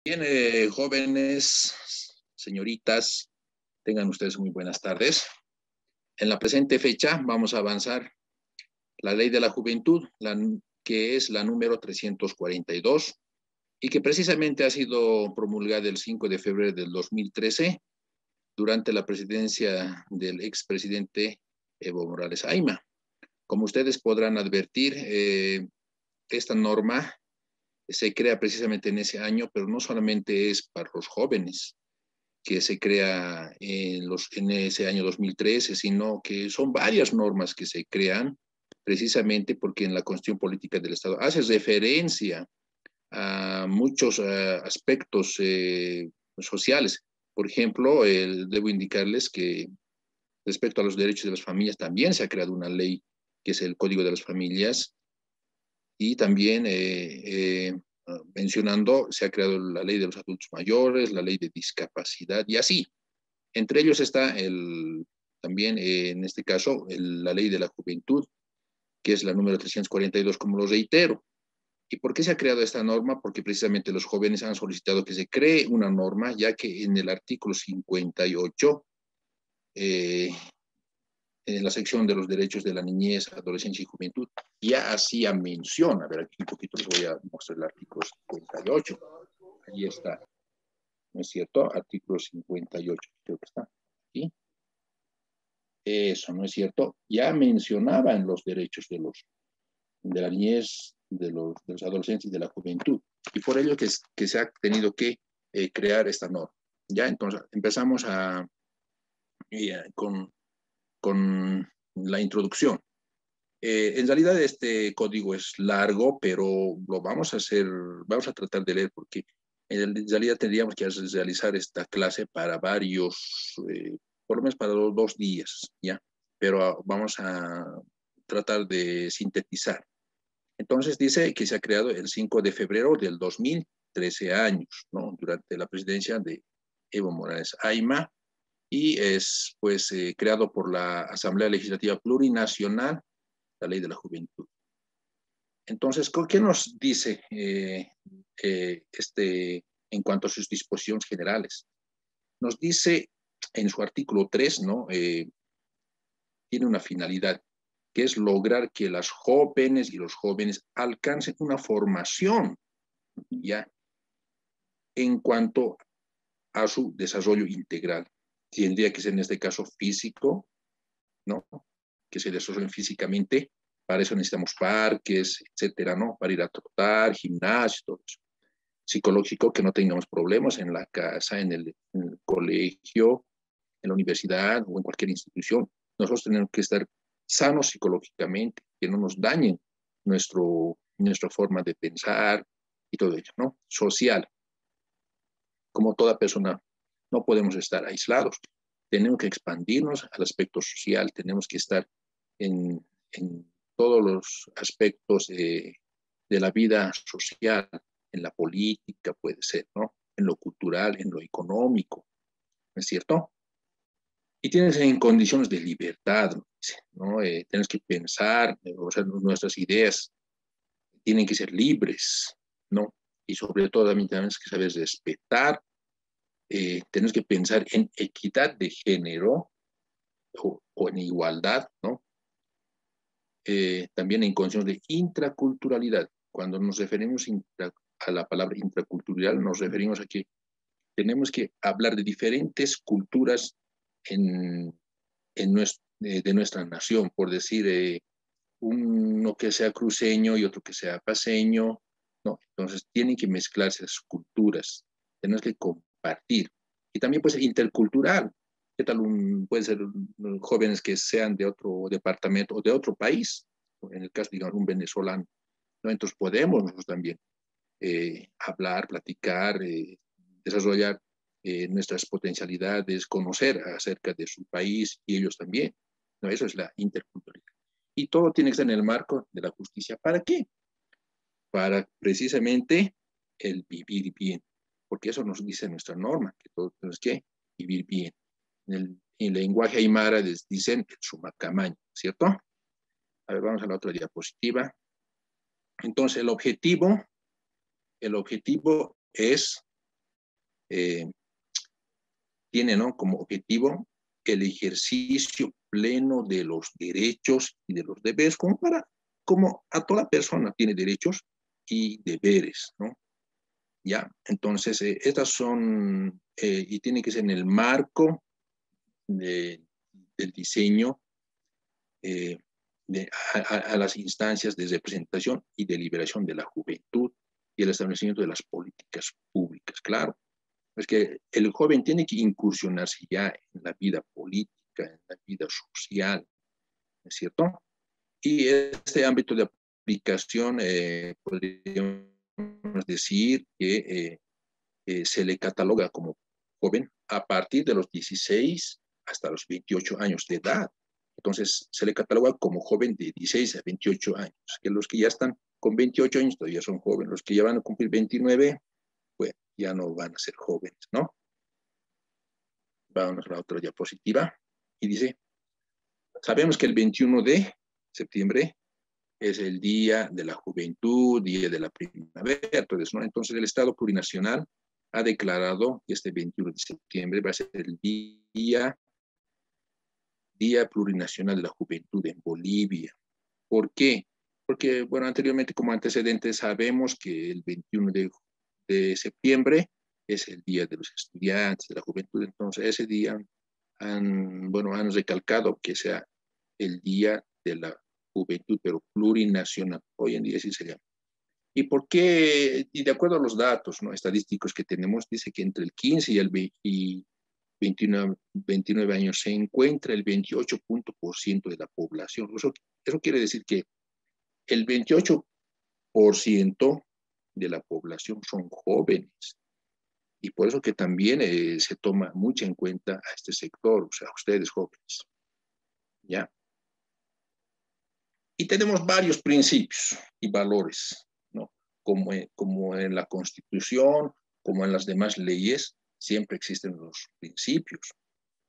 Bien, jóvenes, señoritas, tengan ustedes muy buenas tardes. En la presente fecha vamos a avanzar la Ley de la Juventud, que es la número 342 y que precisamente ha sido promulgada el 5 de febrero del 2013 durante la presidencia del expresidente Evo Morales Ayma. Como ustedes podrán advertir, esta norma se crea precisamente en ese año, pero no solamente es para los jóvenes, que se crea en ese año 2013, sino que son varias normas que se crean precisamente porque en la Constitución Política del Estado hace referencia a muchos aspectos sociales. Por ejemplo, debo indicarles que respecto a los derechos de las familias también se ha creado una ley que es el Código de las Familias y también mencionando, se ha creado la ley de los adultos mayores, la ley de discapacidad y así. Entre ellos está también, en este caso, la ley de la juventud, que es la número 342, como lo reitero. ¿Y por qué se ha creado esta norma? Porque precisamente los jóvenes han solicitado que se cree una norma, ya que en el artículo 58, eh, en la sección de los derechos de la niñez, adolescencia y juventud, ya hacía mención, a ver, aquí un poquito les voy a mostrar el artículo 58. Ahí está, ¿no es cierto? Artículo 58, creo que está aquí. Eso, ¿no es cierto? Ya mencionaban los derechos de la niñez, de los adolescentes y de la juventud. Y por ello que se ha tenido que crear esta norma. Ya, entonces empezamos con la introducción. En realidad este código es largo, pero lo vamos a tratar de leer porque en realidad tendríamos que realizar esta clase para varios, por lo menos para los 2 días, ¿ya? Pero vamos a tratar de sintetizar. Entonces dice que se ha creado el 5 de febrero del 2013 años, ¿no? Durante la presidencia de Evo Morales Ayma y es pues creado por la Asamblea Legislativa Plurinacional, la Ley de la Juventud. Entonces, ¿qué nos dice en cuanto a sus disposiciones generales? Nos dice en su artículo 3, ¿no? Tiene una finalidad, que es lograr que las jóvenes y los jóvenes alcancen una formación, ¿ya? En cuanto a su desarrollo integral. Tendría que ser en este caso físico, ¿no? Que se desarrollen físicamente. Para eso necesitamos parques, etcétera, ¿no? Para ir a trotar, gimnasio, todo eso. Psicológico, que no tengamos problemas en la casa, en el colegio, en la universidad o en cualquier institución. Nosotros tenemos que estar sanos psicológicamente, que no nos dañen nuestra forma de pensar y todo ello, ¿no? Social. Como toda persona, no podemos estar aislados. Tenemos que expandirnos al aspecto social, tenemos que estar en todos los aspectos de la vida social, en la política puede ser, ¿no? En lo cultural, en lo económico, ¿no es cierto? Y tienes en condiciones de libertad, ¿no? Tienes que pensar, o sea, nuestras ideas tienen que ser libres, ¿no? Y sobre todo también tenemos que saber respetar, tenemos que pensar en equidad de género o en igualdad, ¿no? También en condiciones de intraculturalidad. Cuando nos referimos a la palabra intracultural, nos referimos a que tenemos que hablar de diferentes culturas de nuestra nación, por decir, uno que sea cruceño y otro que sea paseño, ¿no? Entonces tienen que mezclarse las culturas, tenemos que compartir. Y también puede ser intercultural. ¿Qué tal pueden ser jóvenes que sean de otro departamento o de otro país? En el caso, digamos, un venezolano, ¿no? Entonces podemos nosotros también hablar, platicar, desarrollar nuestras potencialidades, conocer acerca de su país y ellos también, ¿no? Eso es la interculturalidad. Y todo tiene que estar en el marco de la justicia. ¿Para qué? Para precisamente el vivir bien, porque eso nos dice nuestra norma, que todos tenemos que vivir bien. En el lenguaje aymara dicen el sumacamaño, ¿cierto? A ver, vamos a la otra diapositiva. Entonces, el objetivo es eh, tiene, ¿no?, como objetivo el ejercicio pleno de los derechos y de los deberes, como a toda persona tiene derechos y deberes, ¿no? Ya, entonces, estas son, y tiene que ser en el marco del diseño eh, a las instancias de representación y deliberación de la juventud y el establecimiento de las políticas públicas. Claro, es que el joven tiene que incursionarse ya en la vida política, en la vida social, ¿no es cierto? Y este ámbito de aplicación, podríamos decir que se le cataloga como joven a partir de los 16 hasta los 28 años de edad. Entonces, se le cataloga como joven de 16 a 28 años, que los que ya están con 28 años todavía son jóvenes, los que ya van a cumplir 29, pues ya no van a ser jóvenes, ¿no? Vamos a la otra diapositiva. Y dice, sabemos que el 21 de septiembre es el Día de la Juventud, Día de la Primavera, entonces, ¿no? Entonces el Estado Plurinacional ha declarado que este 21 de septiembre va a ser el Día Plurinacional de la Juventud en Bolivia. ¿Por qué? Porque, bueno, anteriormente como antecedentes sabemos que el 21 de septiembre es el Día de los Estudiantes, de la Juventud, entonces ese día han recalcado que sea el Día de la Juventud, pero plurinacional. Hoy en día sí se llama. ¿Y por qué? Y de acuerdo a los datos, ¿no?, estadísticos que tenemos, dice que entre el 15 y el 29 años se encuentra el 28% de la población. Eso quiere decir que el 28% de la población son jóvenes. Y por eso que también se toma mucho en cuenta a este sector, o sea, a ustedes jóvenes. ¿Ya? Y tenemos varios principios y valores, ¿no? Como en la Constitución, como en las demás leyes, siempre existen los principios.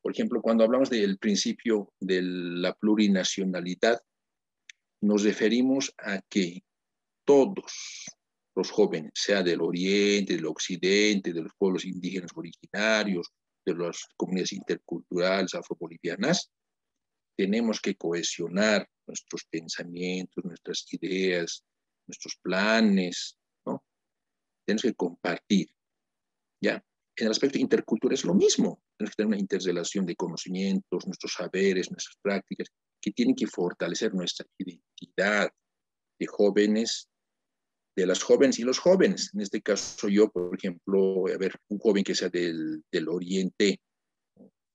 Por ejemplo, cuando hablamos del principio de la plurinacionalidad, nos referimos a que todos los jóvenes, sea del oriente, del occidente, de los pueblos indígenas originarios, de las comunidades interculturales afrobolivianas, tenemos que cohesionar nuestros pensamientos, nuestras ideas, nuestros planes, ¿no? Tenemos que compartir, ¿ya? En el aspecto intercultural es lo mismo. Tenemos que tener una interrelación de conocimientos, nuestros saberes, nuestras prácticas, que tienen que fortalecer nuestra identidad de jóvenes, de las jóvenes y los jóvenes. En este caso yo, por ejemplo, a ver, un joven que sea del oriente,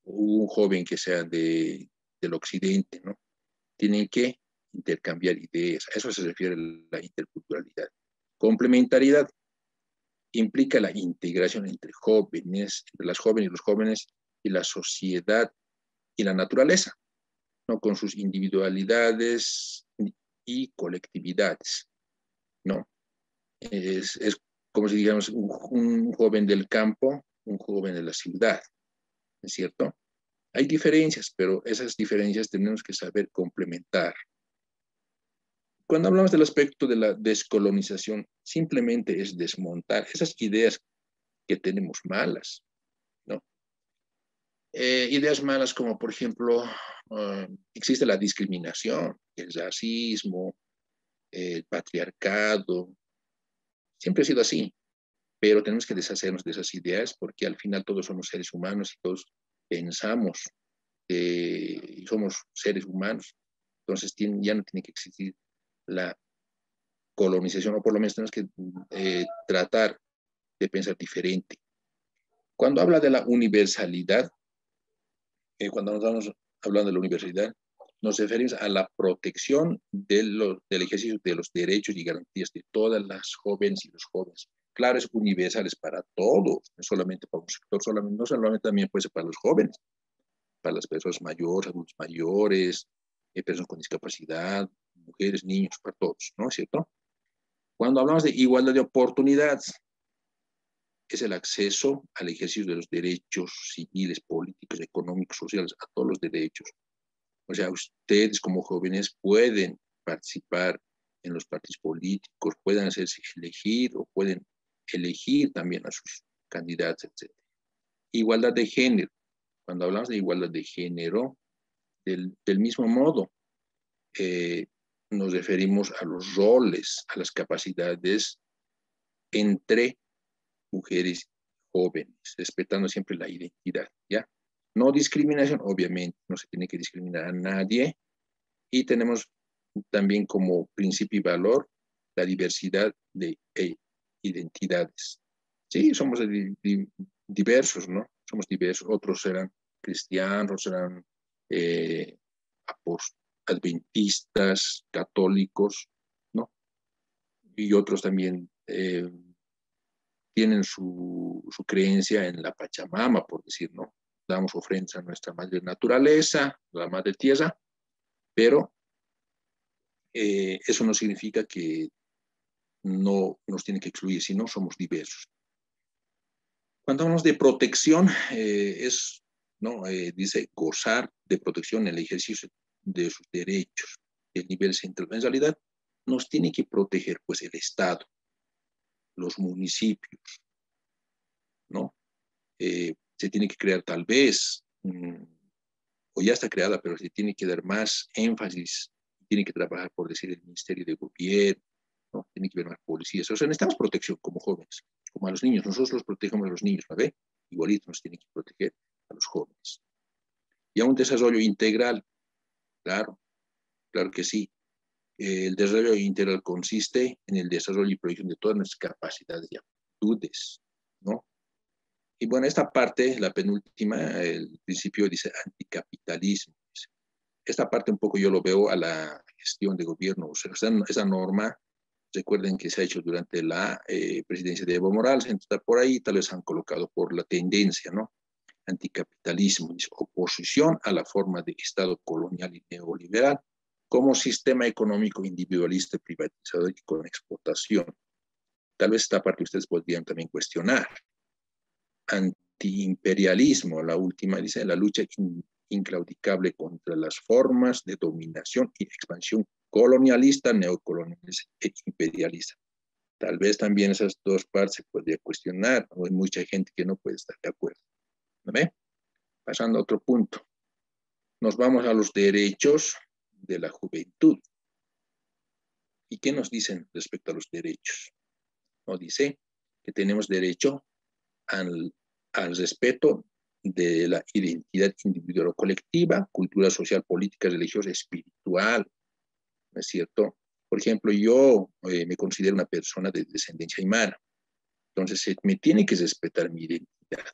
un joven que sea del occidente, ¿no? Tienen que intercambiar ideas. A eso se refiere la interculturalidad. Complementariedad implica la integración entre jóvenes, entre las jóvenes y los jóvenes y la sociedad y la naturaleza, ¿no?, con sus individualidades y colectividades, ¿no? Es como si digamos un joven del campo, un joven de la ciudad, ¿es cierto? Hay diferencias, pero esas diferencias tenemos que saber complementar. Cuando hablamos del aspecto de la descolonización, simplemente es desmontar esas ideas que tenemos malas, ¿no? Ideas malas como, por ejemplo, existe la discriminación, el racismo, el patriarcado, siempre ha sido así, pero tenemos que deshacernos de esas ideas porque al final todos somos seres humanos y todos pensamos y somos seres humanos, entonces ya no tiene que existir la colonización, o por lo menos tenemos que tratar de pensar diferente. Cuando habla de la universalidad, cuando nos estamos hablando de la universalidad, nos referimos a la protección del ejercicio de los derechos y garantías de todas las jóvenes y los jóvenes. Claro, es universal, es para todos, no solamente para un sector, no solamente también puede ser para los jóvenes, para las personas mayores, adultos mayores, personas con discapacidad, mujeres, niños, para todos, ¿no es cierto? Cuando hablamos de igualdad de oportunidades, es el acceso al ejercicio de los derechos civiles, políticos, económicos, sociales, a todos los derechos. O sea, ustedes como jóvenes pueden participar en los partidos políticos, pueden hacerse elegir o pueden elegir también a sus candidatos, etc. Igualdad de género. Cuando hablamos de igualdad de género, del mismo modo, nos referimos a los roles, a las capacidades entre mujeres y jóvenes, respetando siempre la identidad, ¿ya? No discriminación, obviamente, no se tiene que discriminar a nadie. Y tenemos también como principio y valor la diversidad de identidades. Sí, somos diversos, ¿no? Somos diversos. Otros serán cristianos, serán eh, adventistas, católicos, ¿no? Y otros también tienen su creencia en la Pachamama, por decir, ¿no? Damos ofrendas a nuestra madre naturaleza, la madre tierra, pero eso no significa que no nos tiene que excluir, sino somos diversos. Cuando hablamos de protección, ¿no? Dice gozar de protección en el ejercicio de sus derechos. El nivel central, en realidad, nos tiene que proteger pues el Estado, los municipios, ¿no? Se tiene que crear tal vez, o ya está creada, pero se tiene que dar más énfasis, tiene que trabajar, por decir, el Ministerio de Gobierno, ¿no? Tiene que haber más policías. O sea, necesitamos protección como jóvenes, como a los niños. Nosotros los protegemos a los niños, ¿no ve? Igualito nos tiene que proteger a los jóvenes. Y a un desarrollo integral, claro, claro que sí. El desarrollo integral consiste en el desarrollo y proyección de todas nuestras capacidades y aptitudes, ¿no? Y bueno, esta parte, la penúltima, el principio dice anticapitalismo. Esta parte un poco yo lo veo a la gestión de gobierno. O sea, esa norma, recuerden que se ha hecho durante la presidencia de Evo Morales, entonces está por ahí, tal vez han colocado por la tendencia, ¿no? Anticapitalismo, dice, oposición a la forma de Estado colonial y neoliberal como sistema económico individualista, privatizador y con explotación. Tal vez esta parte ustedes podrían también cuestionar. Antiimperialismo, la última, dice, la lucha inclaudicable contra las formas de dominación y expansión colonialista, neocolonialista e imperialista. Tal vez también esas dos partes se podría cuestionar, o hay mucha gente que no puede estar de acuerdo. ¿No ve? Pasando a otro punto. Nos vamos a los derechos de la juventud. ¿Y qué nos dicen respecto a los derechos? Nos dice que tenemos derecho al respeto de la identidad individual o colectiva, cultura social, política, religiosa, espiritual, ¿no es cierto? Por ejemplo, yo me considero una persona de descendencia aymara, entonces me tiene que respetar mi identidad,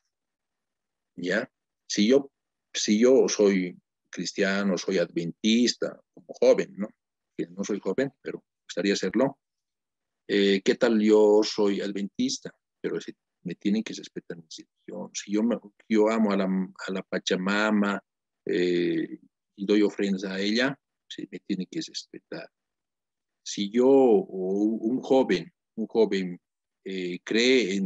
¿ya? Si yo, si yo soy cristiano, soy adventista, como joven, ¿no? Que no soy joven, pero me gustaría serlo. ¿Qué tal yo soy adventista? Pero me tienen que respetar mi religión. Si yo amo a la Pachamama y doy ofrendas a ella, sí, me tiene que respetar. Si yo, o un joven cree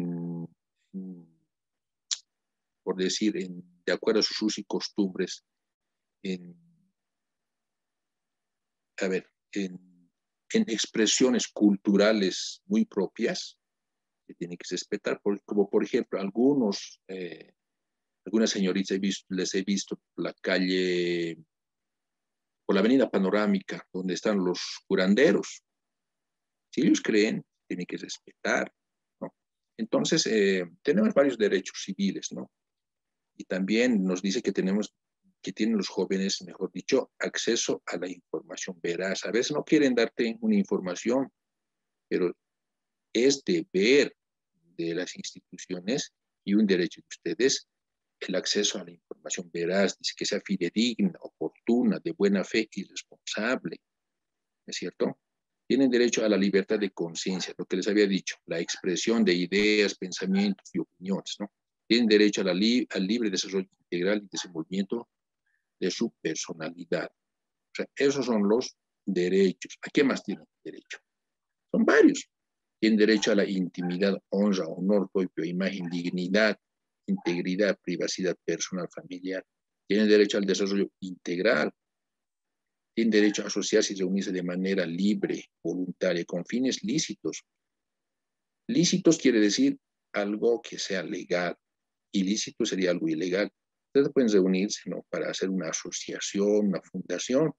por decir, de acuerdo a sus usos y costumbres, en, a ver, en expresiones culturales muy propias, que tiene que respetar, como por ejemplo algunas señoritas les he visto por la calle, por la avenida Panorámica, donde están los curanderos. Si ellos creen, tienen que respetar, ¿no? Entonces, tenemos varios derechos civiles, ¿no? Y también nos dice que tienen los jóvenes, mejor dicho, acceso a la información veraz. A veces no quieren darte una información, pero es deber de las instituciones y un derecho de ustedes el acceso a la información veraz, que sea fidedigna, oportuna, de buena fe y responsable, ¿es cierto? Tienen derecho a la libertad de conciencia, lo que les había dicho, la expresión de ideas, pensamientos y opiniones, ¿no? Tienen derecho al libre desarrollo integral y desenvolvimiento de su personalidad. O sea, esos son los derechos. ¿A qué más tienen derecho? Son varios. Tienen derecho a la intimidad, honra, honor propio, imagen, dignidad, integridad, privacidad personal, familiar. Tienen derecho al desarrollo integral. Tienen derecho a asociarse y reunirse de manera libre, voluntaria, con fines lícitos. Lícitos quiere decir algo que sea legal. Ilícito sería algo ilegal. Ustedes pueden reunirse, ¿no?, para hacer una asociación, una fundación,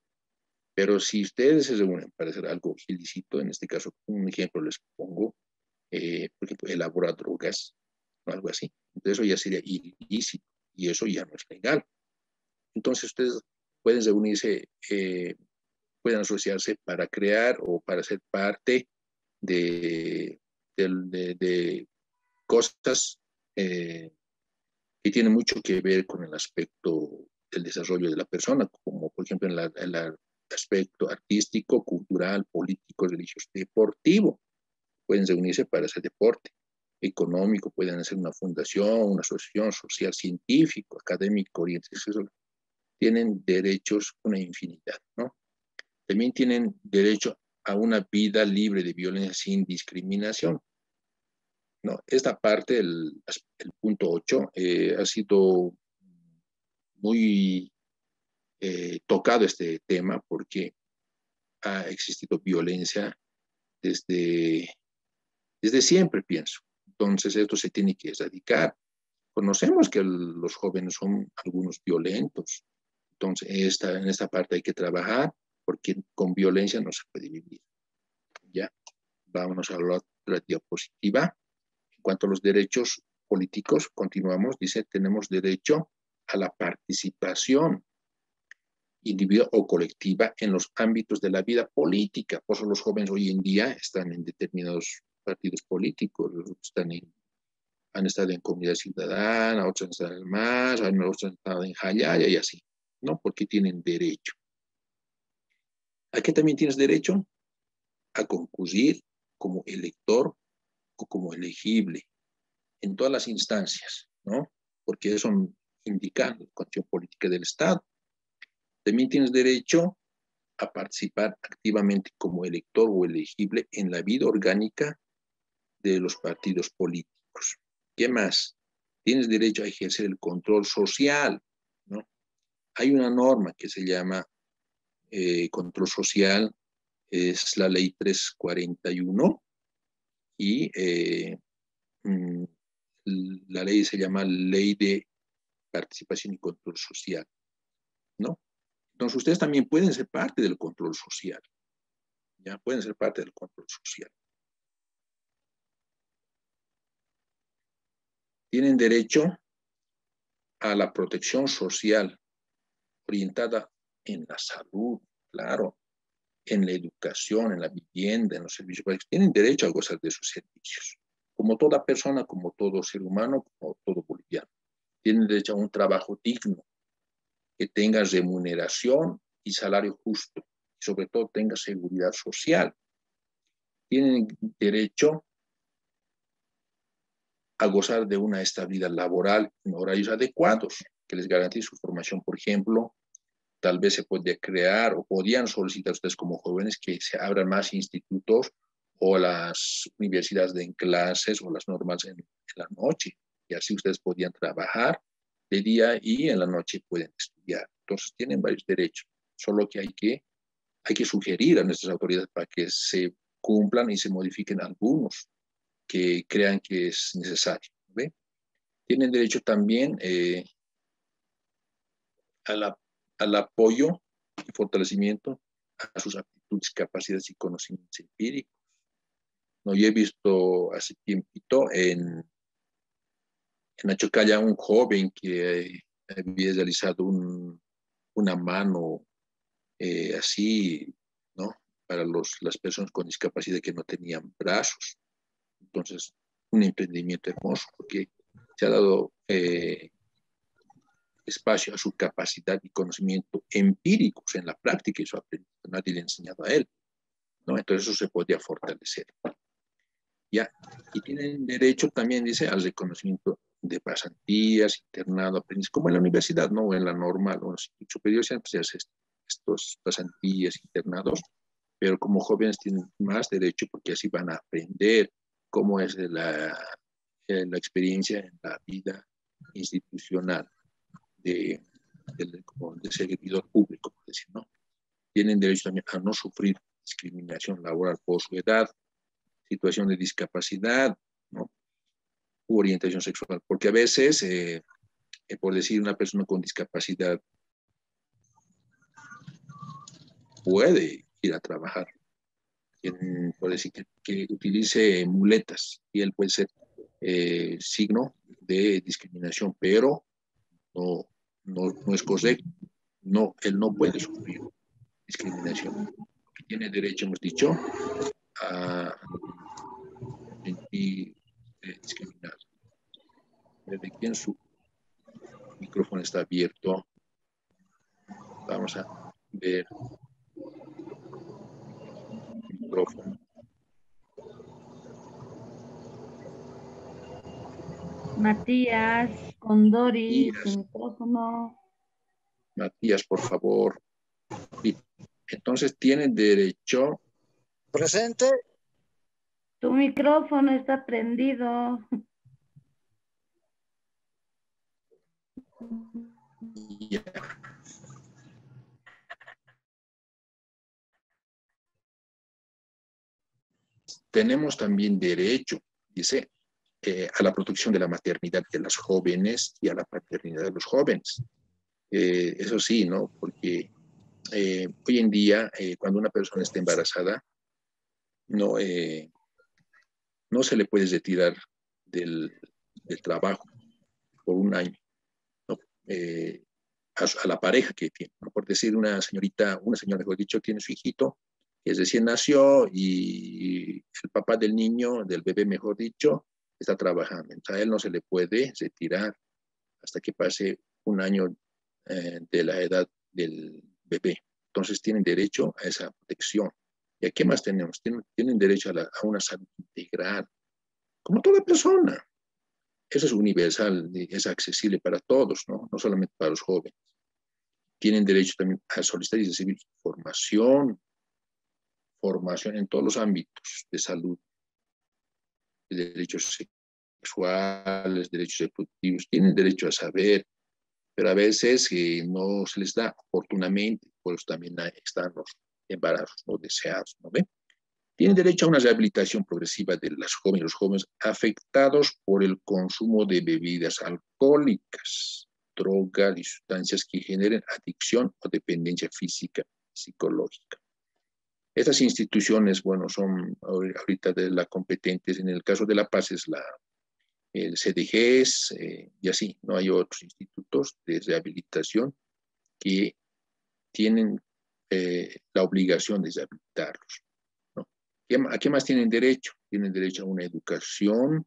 pero si ustedes se reúnen para hacer algo ilícito, en este caso, un ejemplo les pongo, por ejemplo, elaborar drogas o algo así, entonces eso ya sería ilícito y eso ya no es legal. Entonces ustedes pueden reunirse, pueden asociarse para crear o para ser parte de, de cosas que tienen mucho que ver con el aspecto del desarrollo de la persona, como por ejemplo en el aspecto artístico, cultural, político, religioso, deportivo. Pueden reunirse para hacer deporte económico, pueden hacer una fundación, una asociación social, científico, académico, orientación. Tienen derechos una infinidad, ¿no? También tienen derecho a una vida libre de violencia sin discriminación. No, esta parte, el punto 8, ha sido muy tocado este tema porque ha existido violencia desde, desde siempre, pienso. Entonces, esto se tiene que erradicar. Conocemos que los jóvenes son algunos violentos. Entonces, en esta parte hay que trabajar porque con violencia no se puede vivir. Ya, vámonos a la otra diapositiva. En cuanto a los derechos políticos, continuamos, dice, tenemos derecho a la participación individual o colectiva en los ámbitos de la vida política. Por eso los jóvenes hoy en día están en determinados partidos políticos, han estado en Comunidad Ciudadana, otros han estado en MAS, otros han estado en Jayaya y así, ¿no? Porque tienen derecho. ¿A qué también tienes derecho? A concurrir como elector o como elegible en todas las instancias, ¿no? Porque eso indica la constitución política del Estado. También tienes derecho a participar activamente como elector o elegible en la vida orgánica de los partidos políticos. ¿Qué más? Tienes derecho a ejercer el control social, ¿no? Hay una norma que se llama control social, es la ley 341 y la ley se llama ley de participación y control social, ¿no? Entonces ustedes también pueden ser parte del control social, ya pueden ser parte del control social. Tienen derecho a la protección social orientada en la salud, claro, en la educación, en la vivienda, en los servicios públicos. Tienen derecho a gozar de esos servicios, como toda persona, como todo ser humano, como todo boliviano. Tienen derecho a un trabajo digno, que tenga remuneración y salario justo, y sobre todo tenga seguridad social. Tienen derecho a gozar de una estabilidad laboral en horarios adecuados, que les garantice su formación. Por ejemplo, tal vez se podría crear o podrían solicitar ustedes como jóvenes que se abran más institutos o las universidades den clases o las normas en la noche, y así ustedes podrían trabajar de día y en la noche pueden estudiar. Entonces tienen varios derechos, solo que hay que sugerir a nuestras autoridades para que se cumplan y se modifiquen algunos que crean que es necesario. ¿Ve? Tienen derecho también a al apoyo y fortalecimiento a sus aptitudes, capacidades y conocimientos empíricos. No, yo he visto hace tiempito en Achocalla un joven que había realizado una mano así, ¿no? Para las personas con discapacidad que no tenían brazos. Entonces, un emprendimiento hermoso porque se ha dado espacio a su capacidad y conocimiento empíricos en la práctica y su aprendizaje. Nadie le ha enseñado a él, ¿no? Entonces eso se podría fortalecer. ¿Ya? Y tienen derecho también, dice, al reconocimiento de pasantías, internado, aprendiz, como en la universidad, ¿no? O en la normal, o en los superiores siempre se hace estos pasantías, internados, pero como jóvenes tienen más derecho porque así van a aprender cómo es la experiencia en la vida institucional de servidor público, por decir, ¿no? Tienen derecho también a no sufrir discriminación laboral por su edad, situación de discapacidad, ¿no? u orientación sexual, porque a veces, por decir, una persona con discapacidad puede ir a trabajar, por decir que utilice muletas, y él puede ser signo de discriminación, pero no es correcto. No, él no puede sufrir discriminación. Tiene derecho, hemos dicho, a sentir discriminado. Desde quien su micrófono está abierto, vamos a ver el micrófono. Matías, Condori, Matías, su micrófono. Matías, por favor. Sí. Entonces tienen derecho. Presente. Tu micrófono está prendido. Ya. Tenemos también derecho, dice, a la protección de la maternidad de las jóvenes y a la paternidad de los jóvenes. Eso sí, ¿no? Porque hoy en día, cuando una persona está embarazada, no, no se le puede retirar del trabajo por un año, ¿no? A la pareja que tiene, ¿no? Por decir, una señorita, una señora, mejor dicho, tiene su hijito, que recién nació, y el papá del niño, del bebé, mejor dicho, está trabajando. Entonces, a él no se le puede retirar hasta que pase un año de la edad del bebé. Entonces tienen derecho a esa protección. ¿Y a qué más tenemos? Tienen derecho a una salud integral, como toda persona. Eso es universal, es accesible para todos, ¿no? No solamente para los jóvenes. Tienen derecho también a solicitar y recibir formación en todos los ámbitos de salud, de derechos sexuales, derechos reproductivos. Tienen derecho a saber, pero a veces no se les da oportunamente, por eso también están los embarazos no deseados, ¿no ven? Tienen derecho a una rehabilitación progresiva de las jóvenes, los jóvenes afectados por el consumo de bebidas alcohólicas, drogas y sustancias que generen adicción o dependencia física, psicológica. Estas instituciones, bueno, son ahorita de las competentes. En el caso de La Paz es el CDGs, y así, ¿no? Hay otros institutos de rehabilitación que tienen la obligación de rehabilitarlos, ¿no? ¿A qué más tienen derecho? Tienen derecho a una educación,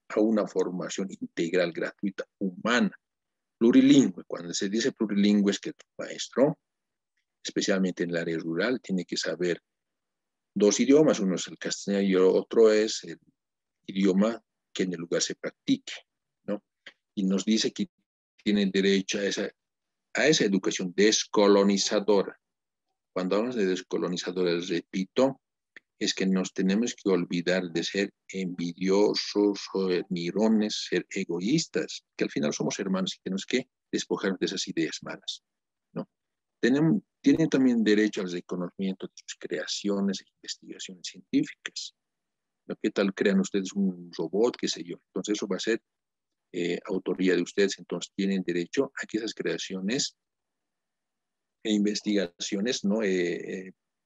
a una formación integral, gratuita, humana, plurilingüe. Cuando se dice plurilingüe es que el maestro, especialmente en el área rural, tiene que saber dos idiomas. Uno es el castellano y el otro es el idioma que en el lugar se practique, ¿no? Y nos dice que tienen derecho a esa educación descolonizadora. Cuando hablamos de descolonizadora, repito, es que nos tenemos que olvidar de ser envidiosos, mirones, ser egoístas, que al final somos hermanos y tenemos que despojarnos de esas ideas malas, ¿no? Tienen también derecho al reconocimiento de sus creaciones e investigaciones científicas, ¿no? ¿Qué tal crean ustedes un robot, qué sé yo? Entonces eso va a ser autoría de ustedes, entonces tienen derecho a que esas creaciones e investigaciones, ¿no?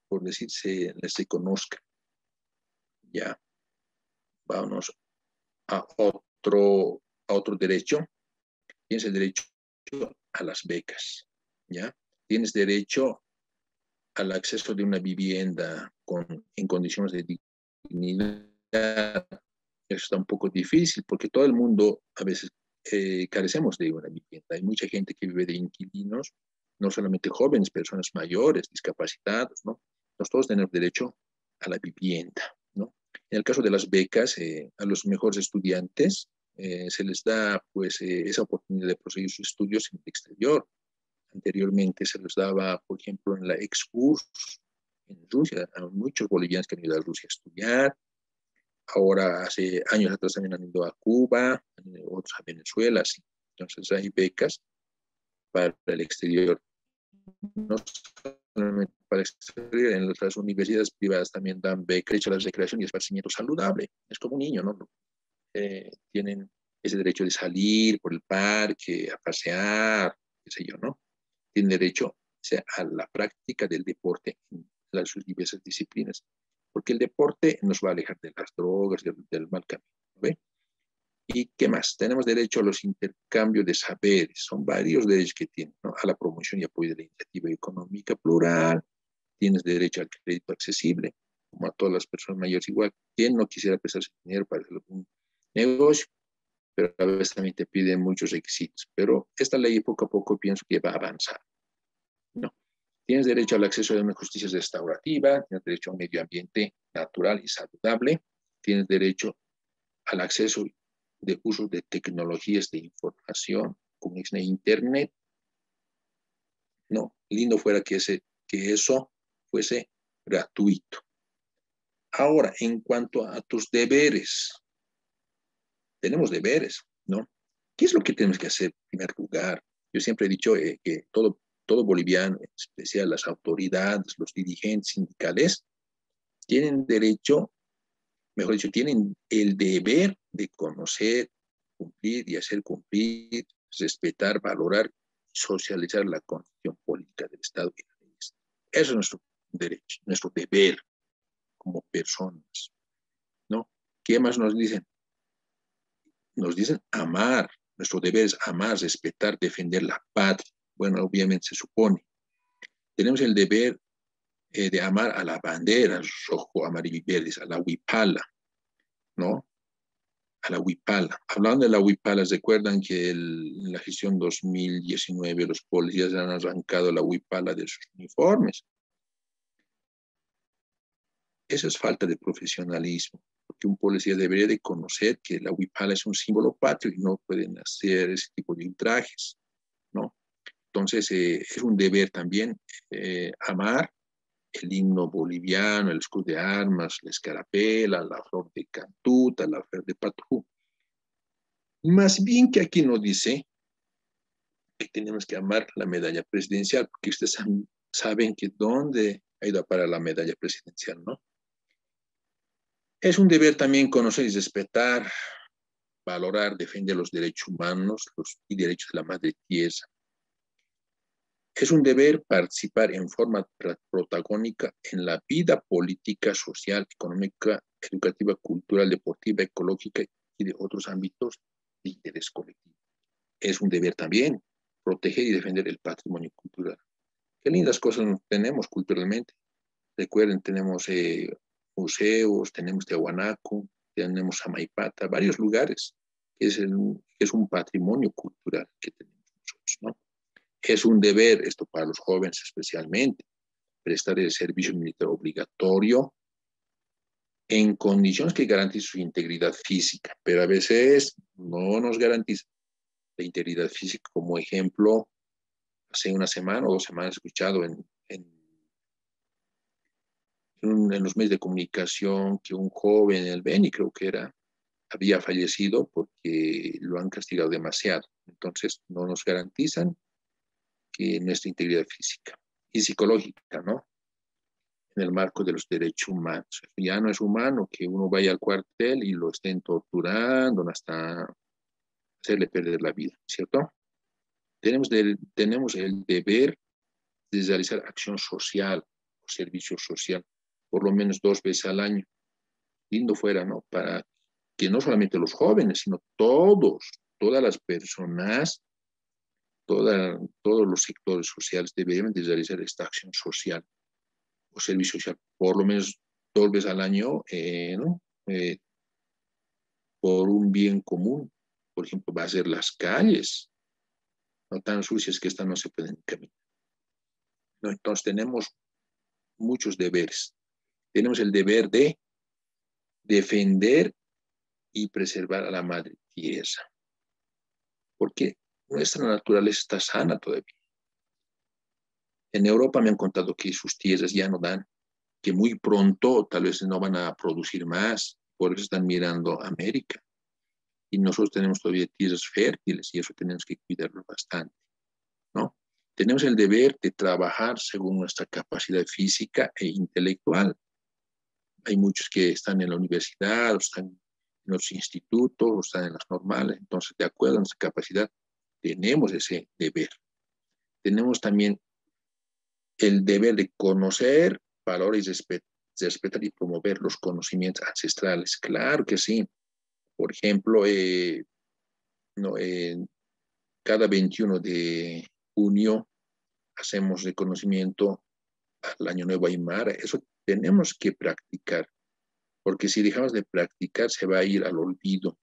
Por decir, se conozcan. Ya, vámonos a otro derecho. Tienes el derecho a las becas, ¿ya? Tienes derecho al acceso de una vivienda en condiciones de dignidad. Eso está un poco difícil porque todo el mundo a veces carecemos de una vivienda. Hay mucha gente que vive de inquilinos, no solamente jóvenes, personas mayores, discapacitados, ¿no? Nosotros todos tenemos derecho a la vivienda, ¿no? En el caso de las becas, a los mejores estudiantes se les da pues esa oportunidad de proseguir sus estudios en el exterior. Anteriormente se les daba, por ejemplo, en la ex-URSS, en Rusia, a muchos bolivianos que han ido a Rusia a estudiar. Ahora, hace años atrás también han ido a Cuba, otros a Venezuela, sí. Entonces hay becas para el exterior. No solamente para el exterior, en las universidades privadas también dan becas, derecho a la recreación y esparcimiento saludable. Es como un niño, ¿no? tienen ese derecho de salir por el parque, a pasear, qué sé yo, ¿no? Tienen derecho, o sea, a la práctica del deporte en sus diversas disciplinas, porque el deporte nos va a alejar de las drogas, del mal camino, ¿ve? ¿Y qué más? Tenemos derecho a los intercambios de saberes, son varios derechos que tienen, ¿no? A la promoción y apoyo de la iniciativa económica plural, tienes derecho al crédito accesible, como a todas las personas mayores igual. ¿Quién no quisiera prestar su dinero para hacer algún negocio? Pero a veces también te piden muchos requisitos. Pero esta ley poco a poco pienso que va a avanzar, ¿no? Tienes derecho al acceso a una justicia restaurativa, tienes derecho a un medio ambiente natural y saludable, tienes derecho al acceso de uso de tecnologías de información, como es Internet. No, lindo fuera que eso fuese gratuito. Ahora, en cuanto a tus deberes, tenemos deberes, ¿no? ¿Qué es lo que tenemos que hacer en primer lugar? Yo siempre he dicho que todo boliviano, en especial las autoridades, los dirigentes sindicales, tienen derecho, mejor dicho, tienen el deber de conocer, cumplir y hacer cumplir, respetar, valorar, socializar la constitución política del Estado y las leyes. Eso es nuestro derecho, nuestro deber como personas, ¿no? ¿Qué más nos dicen? Nos dicen amar, nuestro deber es amar, respetar, defender la patria. Bueno, obviamente se supone. Tenemos el deber de amar a la bandera rojo, amarillo y verde, a la huipala, ¿no? A la huipala. Hablando de la huipala, ¿recuerdan que en la gestión 2019 los policías han arrancado la huipala de sus uniformes? Eso es falta de profesionalismo, porque un policía debería de conocer que la huipala es un símbolo patrio y no pueden hacer ese tipo de ultrajes, ¿no? Entonces, es un deber también amar el himno boliviano, el escudo de armas, la escarapela, la flor de cantuta, la flor de patú. Más bien que aquí nos dice que tenemos que amar la medalla presidencial, porque ustedes saben que dónde ha ido a parar la medalla presidencial, ¿no? Es un deber también conocer y respetar, valorar, defender los derechos humanos y derechos de la madre tierra. Es un deber participar en forma protagónica en la vida política, social, económica, educativa, cultural, deportiva, ecológica y de otros ámbitos de interés colectivo. Es un deber también proteger y defender el patrimonio cultural. Qué lindas cosas tenemos culturalmente. Recuerden, tenemos museos, tenemos Tiahuanaco, tenemos Amaipata, varios lugares, que es un patrimonio cultural que tenemos nosotros, ¿no? Es un deber, esto para los jóvenes especialmente, prestar el servicio militar obligatorio en condiciones que garanticen su integridad física, pero a veces no nos garantiza la integridad física. Como ejemplo, hace una semana o 2 semanas he escuchado en los medios de comunicación que un joven, el Beni creo que era, había fallecido porque lo han castigado demasiado. Entonces, no nos garantizan que nuestra integridad física y psicológica, ¿no? En el marco de los derechos humanos. Ya no es humano que uno vaya al cuartel y lo estén torturando hasta hacerle perder la vida, ¿cierto? Tenemos el deber de realizar acción social o servicio social por lo menos 2 veces al año. Lindo fuera, ¿no? Para que no solamente los jóvenes, sino todas las personas, todos los sectores sociales deberían de realizar esta acción social o servicio social por lo menos 2 veces al año, ¿no? Por un bien común. Por ejemplo, va a ser las calles, no tan sucias que estas no se pueden caminar, ¿no? Entonces tenemos muchos deberes. Tenemos el deber de defender y preservar a la madre tierra, porque nuestra naturaleza está sana todavía. En Europa me han contado que sus tierras ya no dan, que muy pronto tal vez no van a producir más, por eso están mirando a América. Y nosotros tenemos todavía tierras fértiles y eso tenemos que cuidarlo bastante, ¿no? Tenemos el deber de trabajar según nuestra capacidad física e intelectual. Hay muchos que están en la universidad o están en los institutos, o están en las normales. Entonces, de acuerdo a nuestra capacidad, tenemos ese deber. Tenemos también el deber de conocer, valorar y respetar y promover los conocimientos ancestrales. Claro que sí. Por ejemplo, no, cada 21 de junio hacemos reconocimiento al Año Nuevo Aymara. Eso tenemos que practicar, porque si dejamos de practicar se va a ir al olvido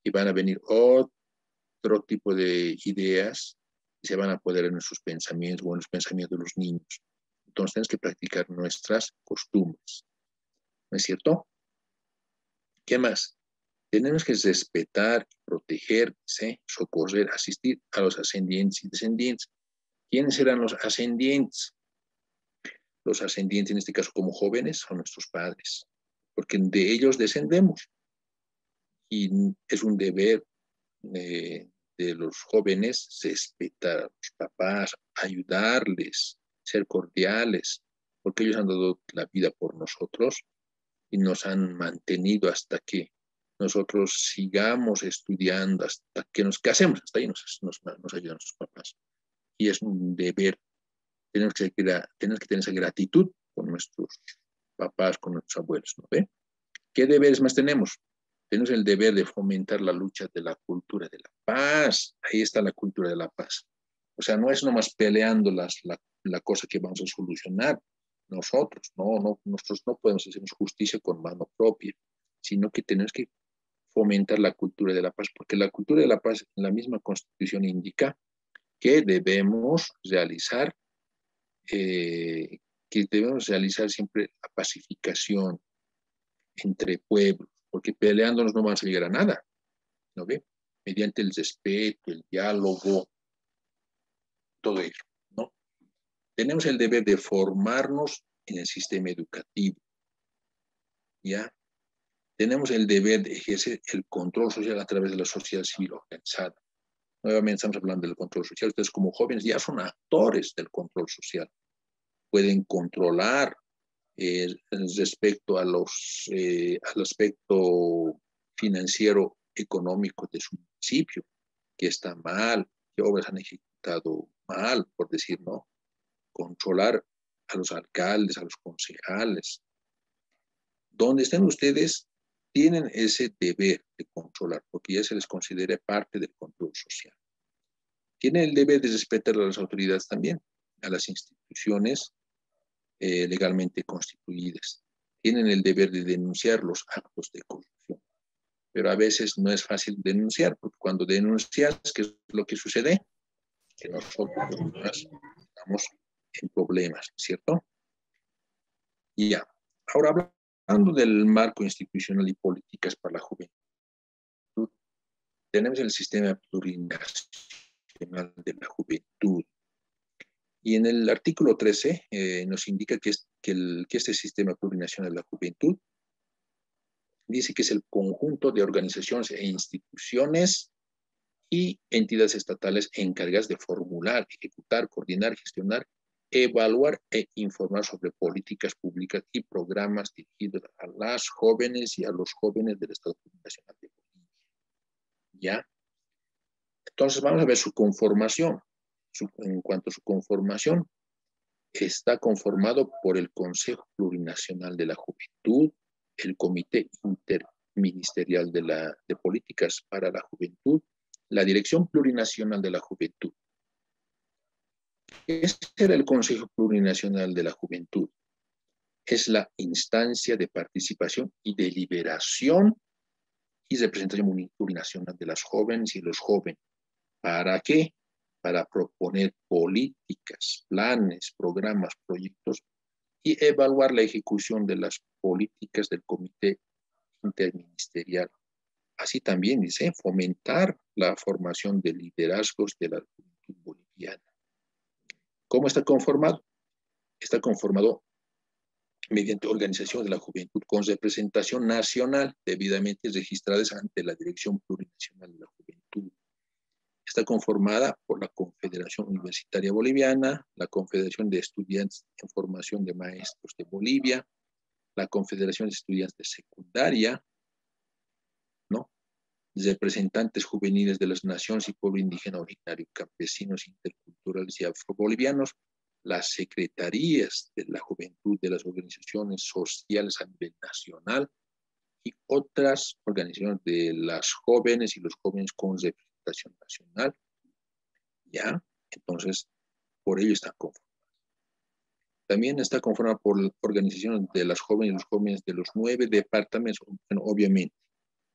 y van a venir otro tipo de ideas y se van a apoderar en nuestros pensamientos o en los pensamientos de los niños. Entonces tenemos que practicar nuestras costumbres. ¿No es cierto? ¿Qué más? Tenemos que respetar, proteger, ¿sí? Socorrer, asistir a los ascendientes y descendientes. ¿Quiénes serán los ascendientes? Los ascendientes, en este caso como jóvenes, son nuestros padres, porque de ellos descendemos. Y es un deber de los jóvenes respetar a los papás, ayudarles, ser cordiales, porque ellos han dado la vida por nosotros y nos han mantenido hasta que nosotros sigamos estudiando, hasta que nos casemos, hasta ahí nos ayudan nuestros papás. Y es un deber, tenemos que tener esa gratitud con nuestros papás, con nuestros abuelos, ¿no ve? ¿Qué deberes más tenemos? Tenemos el deber de fomentar la lucha de la cultura de la paz. Ahí está la cultura de la paz. O sea, no es nomás peleando la cosa que vamos a solucionar nosotros. Nosotros no podemos hacernos justicia con mano propia, sino que tenemos que fomentar la cultura de la paz, porque la cultura de la paz en la misma Constitución indica que debemos realizar siempre la pacificación entre pueblos, porque peleándonos no vamos a llegar a nada, ¿no ve? Mediante el respeto, el diálogo, todo ello, ¿no? Tenemos el deber de formarnos en el sistema educativo, ¿ya? Tenemos el deber de ejercer el control social a través de la sociedad civil organizada. Nuevamente estamos hablando del control social. Ustedes como jóvenes ya son actores del control social. Pueden controlar respecto al aspecto financiero económico de su municipio, que está mal, qué obras han ejecutado mal, por decir, ¿no? Controlar a los alcaldes, a los concejales. Donde estén ustedes, tienen ese deber de controlar, porque ya se les considera parte del control social. Tienen el deber de respetar a las autoridades también, a las instituciones legalmente constituidas. Tienen el deber de denunciar los actos de corrupción. Pero a veces no es fácil denunciar, porque cuando denuncias, ¿qué es lo que sucede? Que nosotros estamos en problemas, ¿cierto? Y ya. Ahora, hablando del marco institucional y políticas para la juventud, tenemos el sistema plurinacional de la juventud. Y en el artículo 13 nos indica que este sistema plurinacional de la juventud dice que es el conjunto de organizaciones e instituciones y entidades estatales encargadas de formular, ejecutar, coordinar, gestionar, evaluar e informar sobre políticas públicas y programas dirigidos a las jóvenes y a los jóvenes del Estado Plurinacional de Bolivia. ¿Ya? Entonces vamos a ver su conformación. En cuanto a su conformación, está conformado por el Consejo Plurinacional de la Juventud, el Comité Interministerial de Políticas para la Juventud, la Dirección Plurinacional de la Juventud. Este era el Consejo Plurinacional de la Juventud. Es la instancia de participación y deliberación y representación plurinacional de las jóvenes y los jóvenes. ¿Para qué? Para proponer políticas, planes, programas, proyectos y evaluar la ejecución de las políticas del Comité Interministerial. Así también dice, fomentar la formación de liderazgos de la juventud boliviana. ¿Cómo está conformado? Está conformado mediante organización de la juventud con representación nacional debidamente registradas ante la Dirección Plurinacional de la Juventud. Está conformada por la Confederación Universitaria Boliviana, la Confederación de Estudiantes en Formación de Maestros de Bolivia, la Confederación de Estudiantes de Secundaria, representantes juveniles de las naciones y pueblo indígena originario, campesinos, interculturales y afrobolivianos, las secretarías de la juventud de las organizaciones sociales a nivel nacional y otras organizaciones de las jóvenes y los jóvenes con representación nacional. ¿Ya? Entonces, por ello está conformado. También está conformado por organizaciones de las jóvenes y los jóvenes de los 9 departamentos, bueno, obviamente,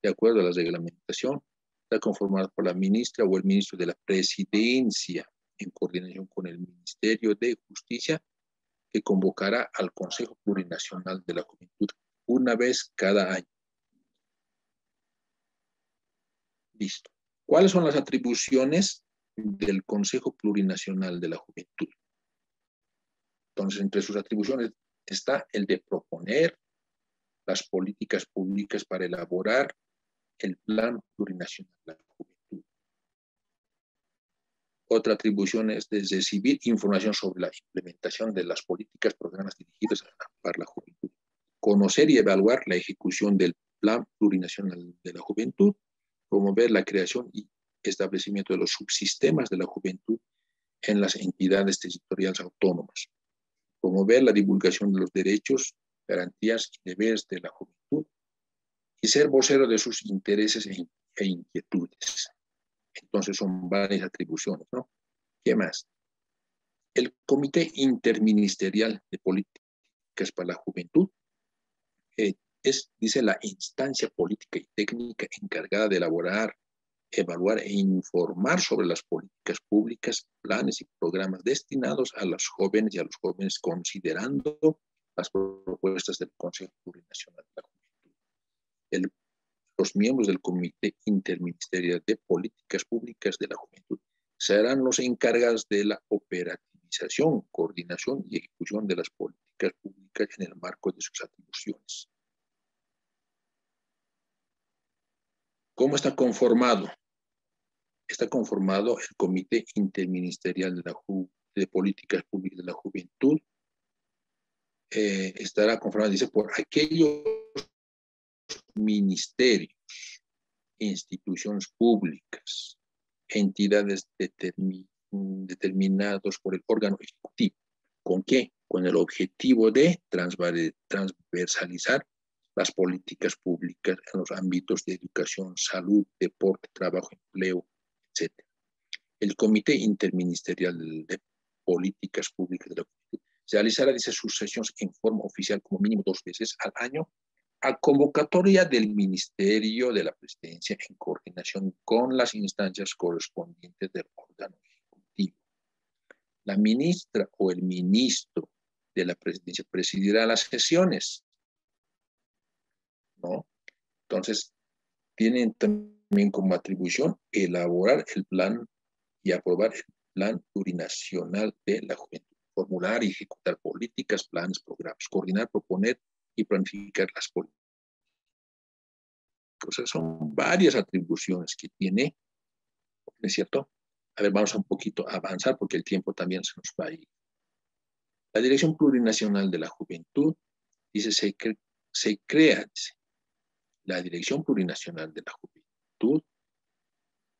de acuerdo a la reglamentación, está conformado por la ministra o el ministro de la Presidencia, en coordinación con el Ministerio de Justicia, que convocará al Consejo Plurinacional de la Juventud una vez cada año. Listo. ¿Cuáles son las atribuciones del Consejo Plurinacional de la Juventud? Entonces, entre sus atribuciones está el de proponer las políticas públicas para elaborar el Plan Plurinacional de la Juventud. Otra atribución es de recibir información sobre la implementación de las políticas, programas dirigidos para la juventud. Conocer y evaluar la ejecución del Plan Plurinacional de la Juventud. Promover la creación y establecimiento de los subsistemas de la juventud en las entidades territoriales autónomas. Promover la divulgación de los derechos, garantías y deberes de la juventud y ser vocero de sus intereses e inquietudes. Entonces son varias atribuciones, ¿no? ¿Qué más? El Comité Interministerial de Políticas para la Juventud dice, la instancia política y técnica encargada de elaborar, evaluar e informar sobre las políticas públicas, planes y programas destinados a los jóvenes y a los jóvenes, considerando las propuestas del Consejo Plurinacional de la Juventud. Los miembros del Comité Interministerial de Políticas Públicas de la Juventud serán los encargados de la operativización, coordinación y ejecución de las políticas públicas en el marco de sus atribuciones. ¿Cómo está conformado? Está conformado el Comité Interministerial de Políticas Públicas de la Juventud. Estará conformado, dice, por aquellos ministerios, instituciones públicas, entidades determinados por el órgano ejecutivo. ¿Con qué? Con el objetivo de transversalizar las políticas públicas en los ámbitos de educación, salud, deporte, trabajo, empleo, etc. El Comité Interministerial de Políticas Públicas de la Juventud realizará sus sesiones en forma oficial como mínimo 2 veces al año a convocatoria del Ministerio de la Presidencia en coordinación con las instancias correspondientes del órgano ejecutivo. La ministra o el ministro de la Presidencia presidirá las sesiones, ¿no? Entonces, tienen también como atribución elaborar el plan y aprobar el Plan Plurinacional de la Juventud, formular y ejecutar políticas, planes, programas, coordinar, proponer y planificar las políticas. O sea, son varias atribuciones que tiene, ¿no es cierto? A ver, vamos a un poquito a avanzar porque el tiempo también se nos va a ir. La Dirección Plurinacional de la Juventud, dice, se crea, dice, la Dirección Plurinacional de la Juventud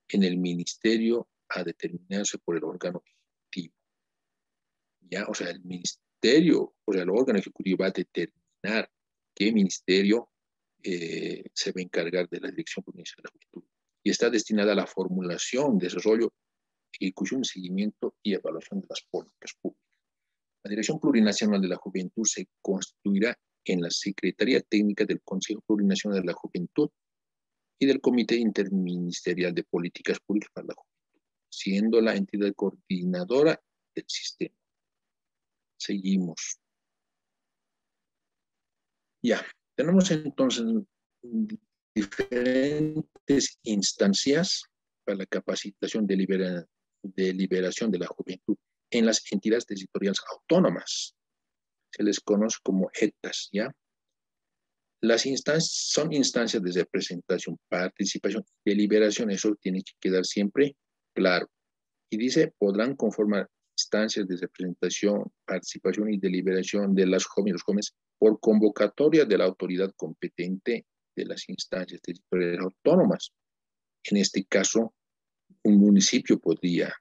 en el ministerio a determinarse por el órgano ejecutivo. ¿Ya? O sea, el ministerio, o sea, el órgano ejecutivo va a determinar qué ministerio se va a encargar de la Dirección Plurinacional de la Juventud. Y está destinada a la formulación, desarrollo, ejecución, seguimiento y evaluación de las políticas públicas. La Dirección Plurinacional de la Juventud se constituirá en la Secretaría Técnica del Consejo Plurinacional de la Juventud y del Comité Interministerial de Políticas Públicas para la Juventud, siendo la entidad coordinadora del sistema. Seguimos. Ya, tenemos entonces diferentes instancias para la capacitación de liberación de la juventud en las entidades territoriales autónomas. Se les conoce como ETAs, ¿ya? Las instancias son instancias de representación, participación, deliberación, eso tiene que quedar siempre claro. Y dice, podrán conformar instancias de representación, participación y deliberación de las jóvenes, los jóvenes por convocatoria de la autoridad competente de las instancias territoriales autónomas, En este caso, un municipio podría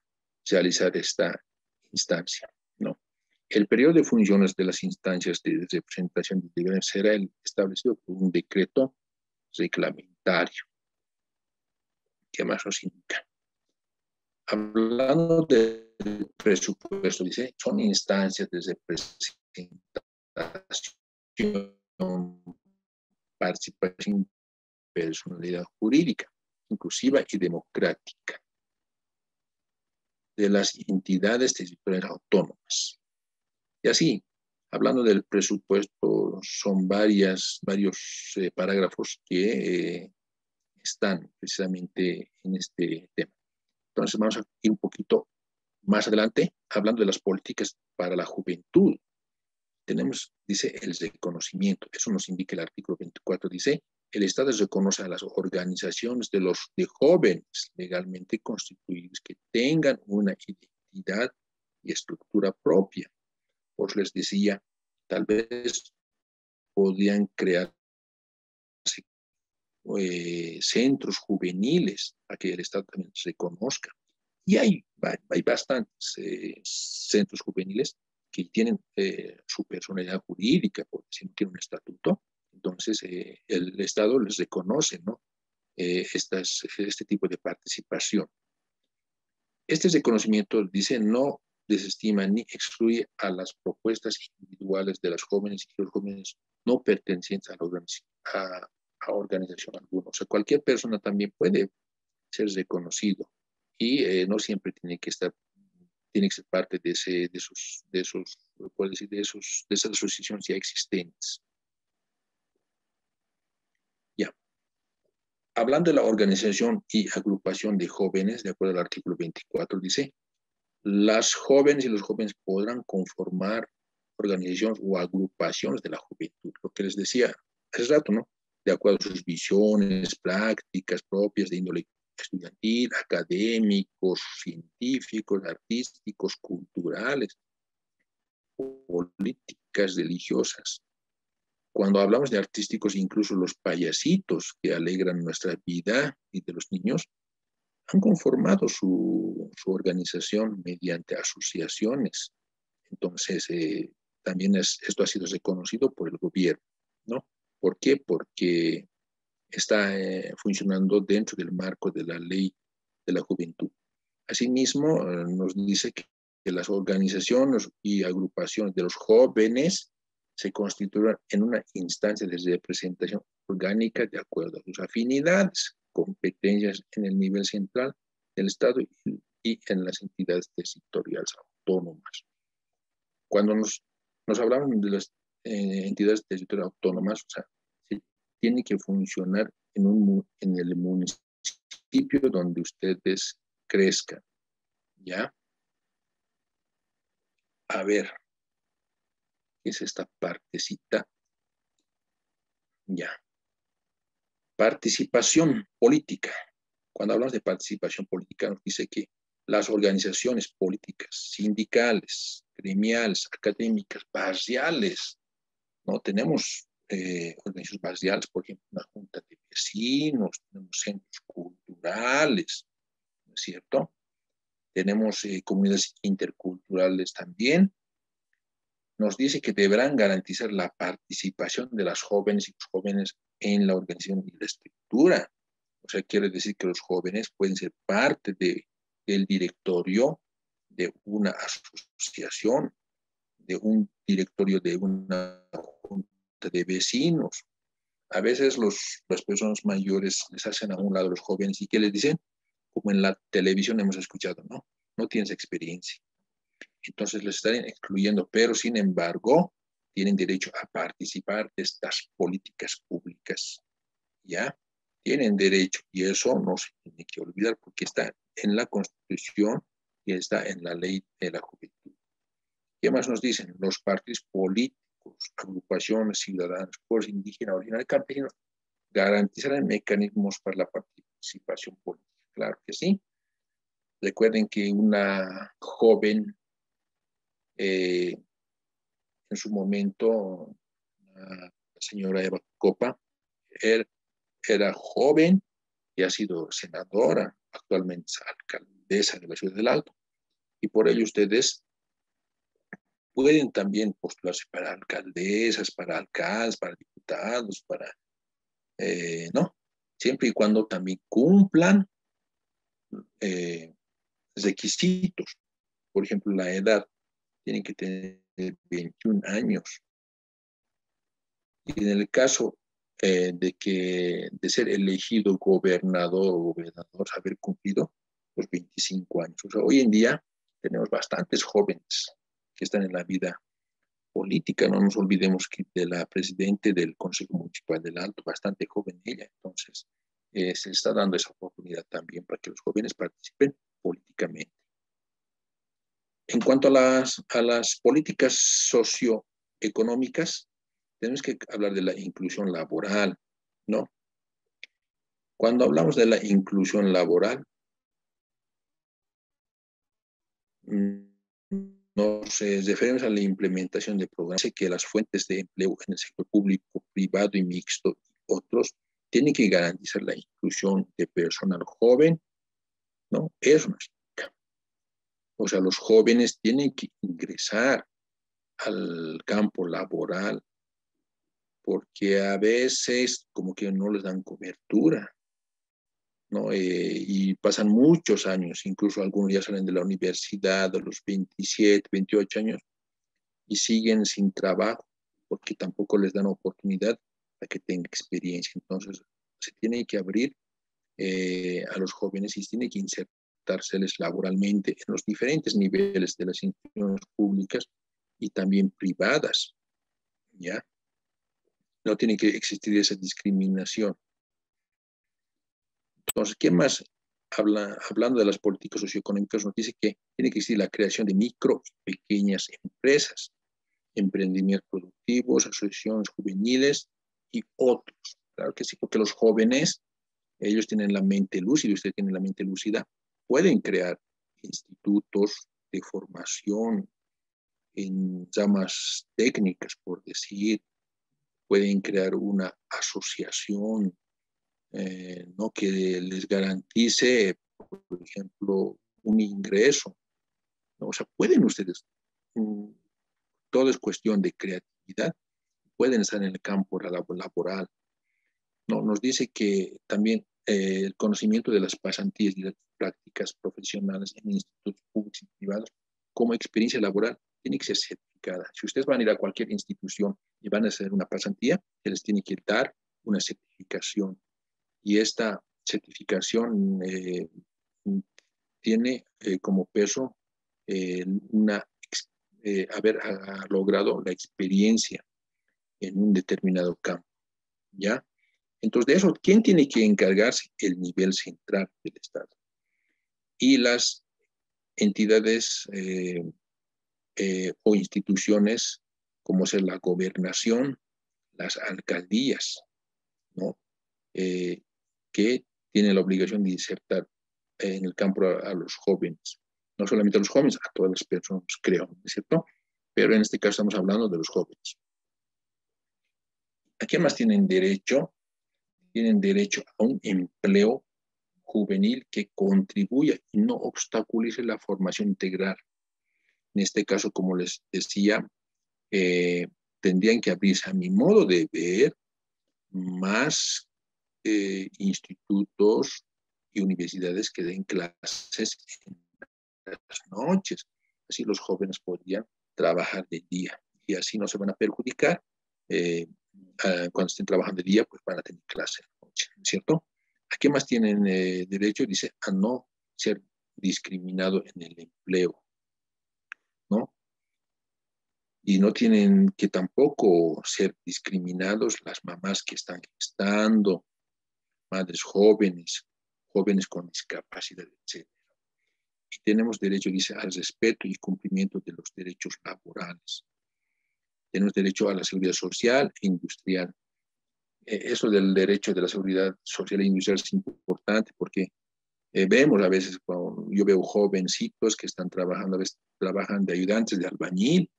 realizar esta instancia, ¿no? El periodo de funciones de las instancias de representación será establecido por un decreto reglamentario. ¿Qué más nos indica? Hablando del presupuesto, dice, son instancias de representación, participación, personalidad jurídica, inclusiva y democrática de las entidades territoriales autónomas. Y así, hablando del presupuesto, son varios parágrafos que están precisamente en este tema. Entonces vamos a ir un poquito más adelante, hablando de las políticas para la juventud. Tenemos, dice, el reconocimiento. Eso nos indica el artículo 24. Dice, el Estado reconoce a las organizaciones de jóvenes legalmente constituidos que tengan una identidad y estructura propia. Pues les decía, tal vez podrían crear centros juveniles para que el Estado también se reconozca. Y hay bastantes centros juveniles que tienen su personalidad jurídica, porque si no tienen un estatuto, entonces el Estado les reconoce, ¿no? Este tipo de participación. Este reconocimiento, dice, no desestima ni excluye a las propuestas individuales de las jóvenes y los jóvenes no pertenecientes a organización alguna. O sea, cualquier persona también puede ser reconocido y no siempre tiene que ser parte de esas asociaciones ya existentes. Ya. Hablando de la organización y agrupación de jóvenes, de acuerdo al artículo 24, dice, las jóvenes y los jóvenes podrán conformar organizaciones o agrupaciones de la juventud, lo que les decía hace rato, ¿no? De acuerdo a sus visiones, prácticas propias de índole estudiantil, académicos, científicos, artísticos, culturales, políticas, religiosas. Cuando hablamos de artísticos, incluso los payasitos que alegran nuestra vida y de los niños, han conformado su organización mediante asociaciones. Entonces, también esto ha sido reconocido por el gobierno, ¿no? ¿Por qué? Porque está funcionando dentro del marco de la ley de la juventud. Asimismo, nos dice que las organizaciones y agrupaciones de los jóvenes se constituyen en una instancia de representación orgánica de acuerdo a sus afinidades, competencias en el nivel central del Estado y en las entidades territoriales autónomas. Cuando nos hablamos de las entidades territoriales autónomas, o sea, se tiene que funcionar en el municipio donde ustedes crezcan, ¿ya? A ver, ¿qué es esta partecita? Ya. Participación política. Cuando hablamos de participación política, nos dice que las organizaciones políticas, sindicales, gremiales, académicas, barriales, ¿no? Tenemos organizaciones barriales, por ejemplo, una junta de vecinos, tenemos centros culturales, ¿no es cierto? Tenemos comunidades interculturales también. Nos dice que deberán garantizar la participación de las jóvenes y los jóvenes en la organización y la estructura. O sea, quiere decir que los jóvenes pueden ser parte del directorio de una asociación, de un directorio de una junta de vecinos. A veces las personas mayores les hacen a un lado a los jóvenes y ¿qué les dicen? Como en la televisión hemos escuchado, ¿no? No tienes experiencia. Entonces les están excluyendo, pero sin embargo tienen derecho a participar de estas políticas públicas, ¿ya? Tienen derecho y eso no se tiene que olvidar porque está en la Constitución y está en la ley de la juventud. ¿Qué más nos dicen? Los partidos políticos, agrupaciones ciudadanas, pueblos indígenas, originarios, campesinos, garantizarán mecanismos para la participación política. Claro que sí. Recuerden que una joven en su momento, la señora Eva Copa era joven que ha sido senadora, actualmente es alcaldesa de la ciudad del Alto, y por ello ustedes pueden también postularse para alcaldesas, para alcaldes, para diputados, ¿no? Siempre y cuando también cumplan eh, requisitos. Por ejemplo, la edad, tienen que tener 21 años. Y en el caso de ser elegido gobernador o gobernador, haber cumplido los 25 años. O sea, hoy en día tenemos bastantes jóvenes que están en la vida política. No nos olvidemos que de la presidenta del Consejo Municipal del Alto, bastante joven ella. Entonces, se está dando esa oportunidad también para que los jóvenes participen políticamente. En cuanto a las políticas socioeconómicas, tenemos que hablar de la inclusión laboral, ¿no? Cuando hablamos de la inclusión laboral, nos referimos a la implementación de programas que las fuentes de empleo en el sector público, privado y mixto y otros tienen que garantizar la inclusión de personal joven, ¿no? Es una chica. O sea, los jóvenes tienen que ingresar al campo laboral porque a veces como que no les dan cobertura, ¿no? Y pasan muchos años, incluso algunos ya salen de la universidad a los 27, 28 años y siguen sin trabajo porque tampoco les dan oportunidad para que tengan experiencia. Entonces, se tiene que abrir a los jóvenes y se tiene que insertárseles laboralmente en los diferentes niveles de las instituciones públicas y también privadas, ¿ya? No tiene que existir esa discriminación. Entonces, ¿qué más hablando de las políticas socioeconómicas? Nos dice que tiene que existir la creación de micro y pequeñas empresas, emprendimientos productivos, asociaciones juveniles y otros. Claro que sí, porque los jóvenes, ellos tienen la mente lúcida, usted tiene la mente lúcida, pueden crear institutos de formación en ramas técnicas, por decir, pueden crear una asociación, ¿no? Que les garantice, por ejemplo, un ingreso, ¿no? O sea, pueden ustedes, todo es cuestión de creatividad, pueden estar en el campo laboral, ¿no? Nos dice que también el conocimiento de las pasantías y las prácticas profesionales en institutos públicos y privados como experiencia laboral tiene que ser certificada. Si ustedes van a ir a cualquier institución y van a hacer una pasantía, se les tiene que dar una certificación. Y esta certificación tiene como peso una, haber logrado la experiencia en un determinado campo, ¿ya? Entonces, de eso, ¿quién tiene que encargarse? El nivel central del Estado. Y las entidades o instituciones, como ser la gobernación, las alcaldías, ¿no? Que tienen la obligación de insertar en el campo a los jóvenes. No solamente a los jóvenes, a todas las personas, creo, ¿no es cierto? Pero en este caso estamos hablando de los jóvenes. ¿A qué más tienen derecho? Tienen derecho a un empleo juvenil que contribuya y no obstaculice la formación integral. En este caso, como les decía, tendrían que abrirse, a mi modo de ver, más institutos y universidades que den clases en las noches. Así los jóvenes podrían trabajar de día y así no se van a perjudicar. Cuando estén trabajando de día, pues van a tener clase en la noche, ¿no es cierto? ¿A qué más tienen derecho? Dice, a no ser discriminado en el empleo, ¿no? Y no tienen que tampoco ser discriminados las mamás que están gestando, madres jóvenes, jóvenes con discapacidad, etc. Y tenemos derecho, dice, al respeto y cumplimiento de los derechos laborales. Tenemos derecho a la seguridad social e industrial. Eso del derecho de la seguridad social e industrial es importante porque vemos a veces, cuando yo veo jovencitos que están trabajando, a veces trabajan de ayudantes de albañil,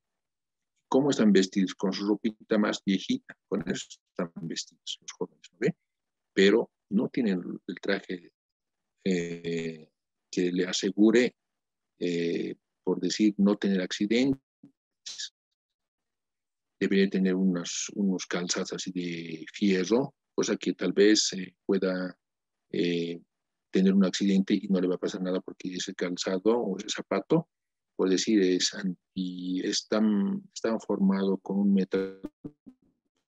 cómo están vestidos, con su ropita más viejita, con eso están vestidos los jóvenes, ¿no ve? Pero no tienen el traje que le asegure, por decir, no tener accidentes. Debería tener unos calzados así de fierro, cosa que tal vez pueda tener un accidente y no le va a pasar nada porque ese calzado o ese zapato, por decir, están formado con un metal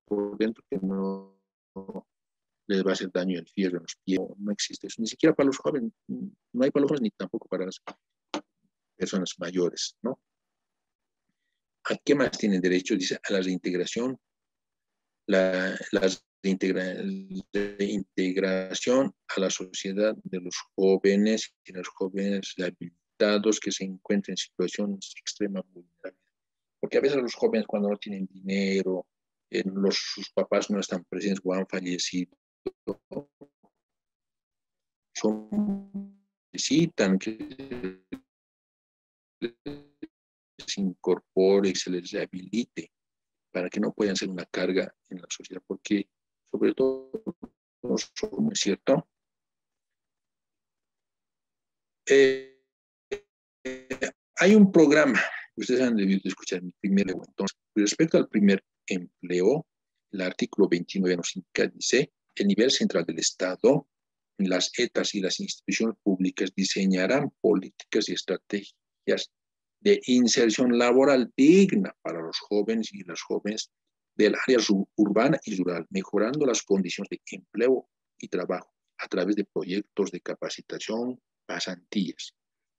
por dentro que no les va a hacer daño el fierro en los pies. No existe eso, ni siquiera para los jóvenes, no hay para los jóvenes ni tampoco para las personas mayores, ¿no? ¿A qué más tienen derecho? Dice a la reintegración, la reintegración a la sociedad de los jóvenes y los jóvenes rehabilitados que se encuentran en situaciones de extrema vulnerabilidad. Porque a veces los jóvenes cuando no tienen dinero, sus papás no están presentes o han fallecido, necesitan que se incorpore y se les rehabilite para que no puedan ser una carga en la sociedad, porque sobre todo los jóvenes, ¿cierto? Hay un programa, ustedes han debido escuchar mi primer empleo. Entonces, respecto al primer empleo, el artículo 29 nos indica, dice, el nivel central del Estado, las ETAs y las instituciones públicas diseñarán políticas y estrategias de inserción laboral digna para los jóvenes y las jóvenes del área urbana y rural, mejorando las condiciones de empleo y trabajo a través de proyectos de capacitación, pasantías.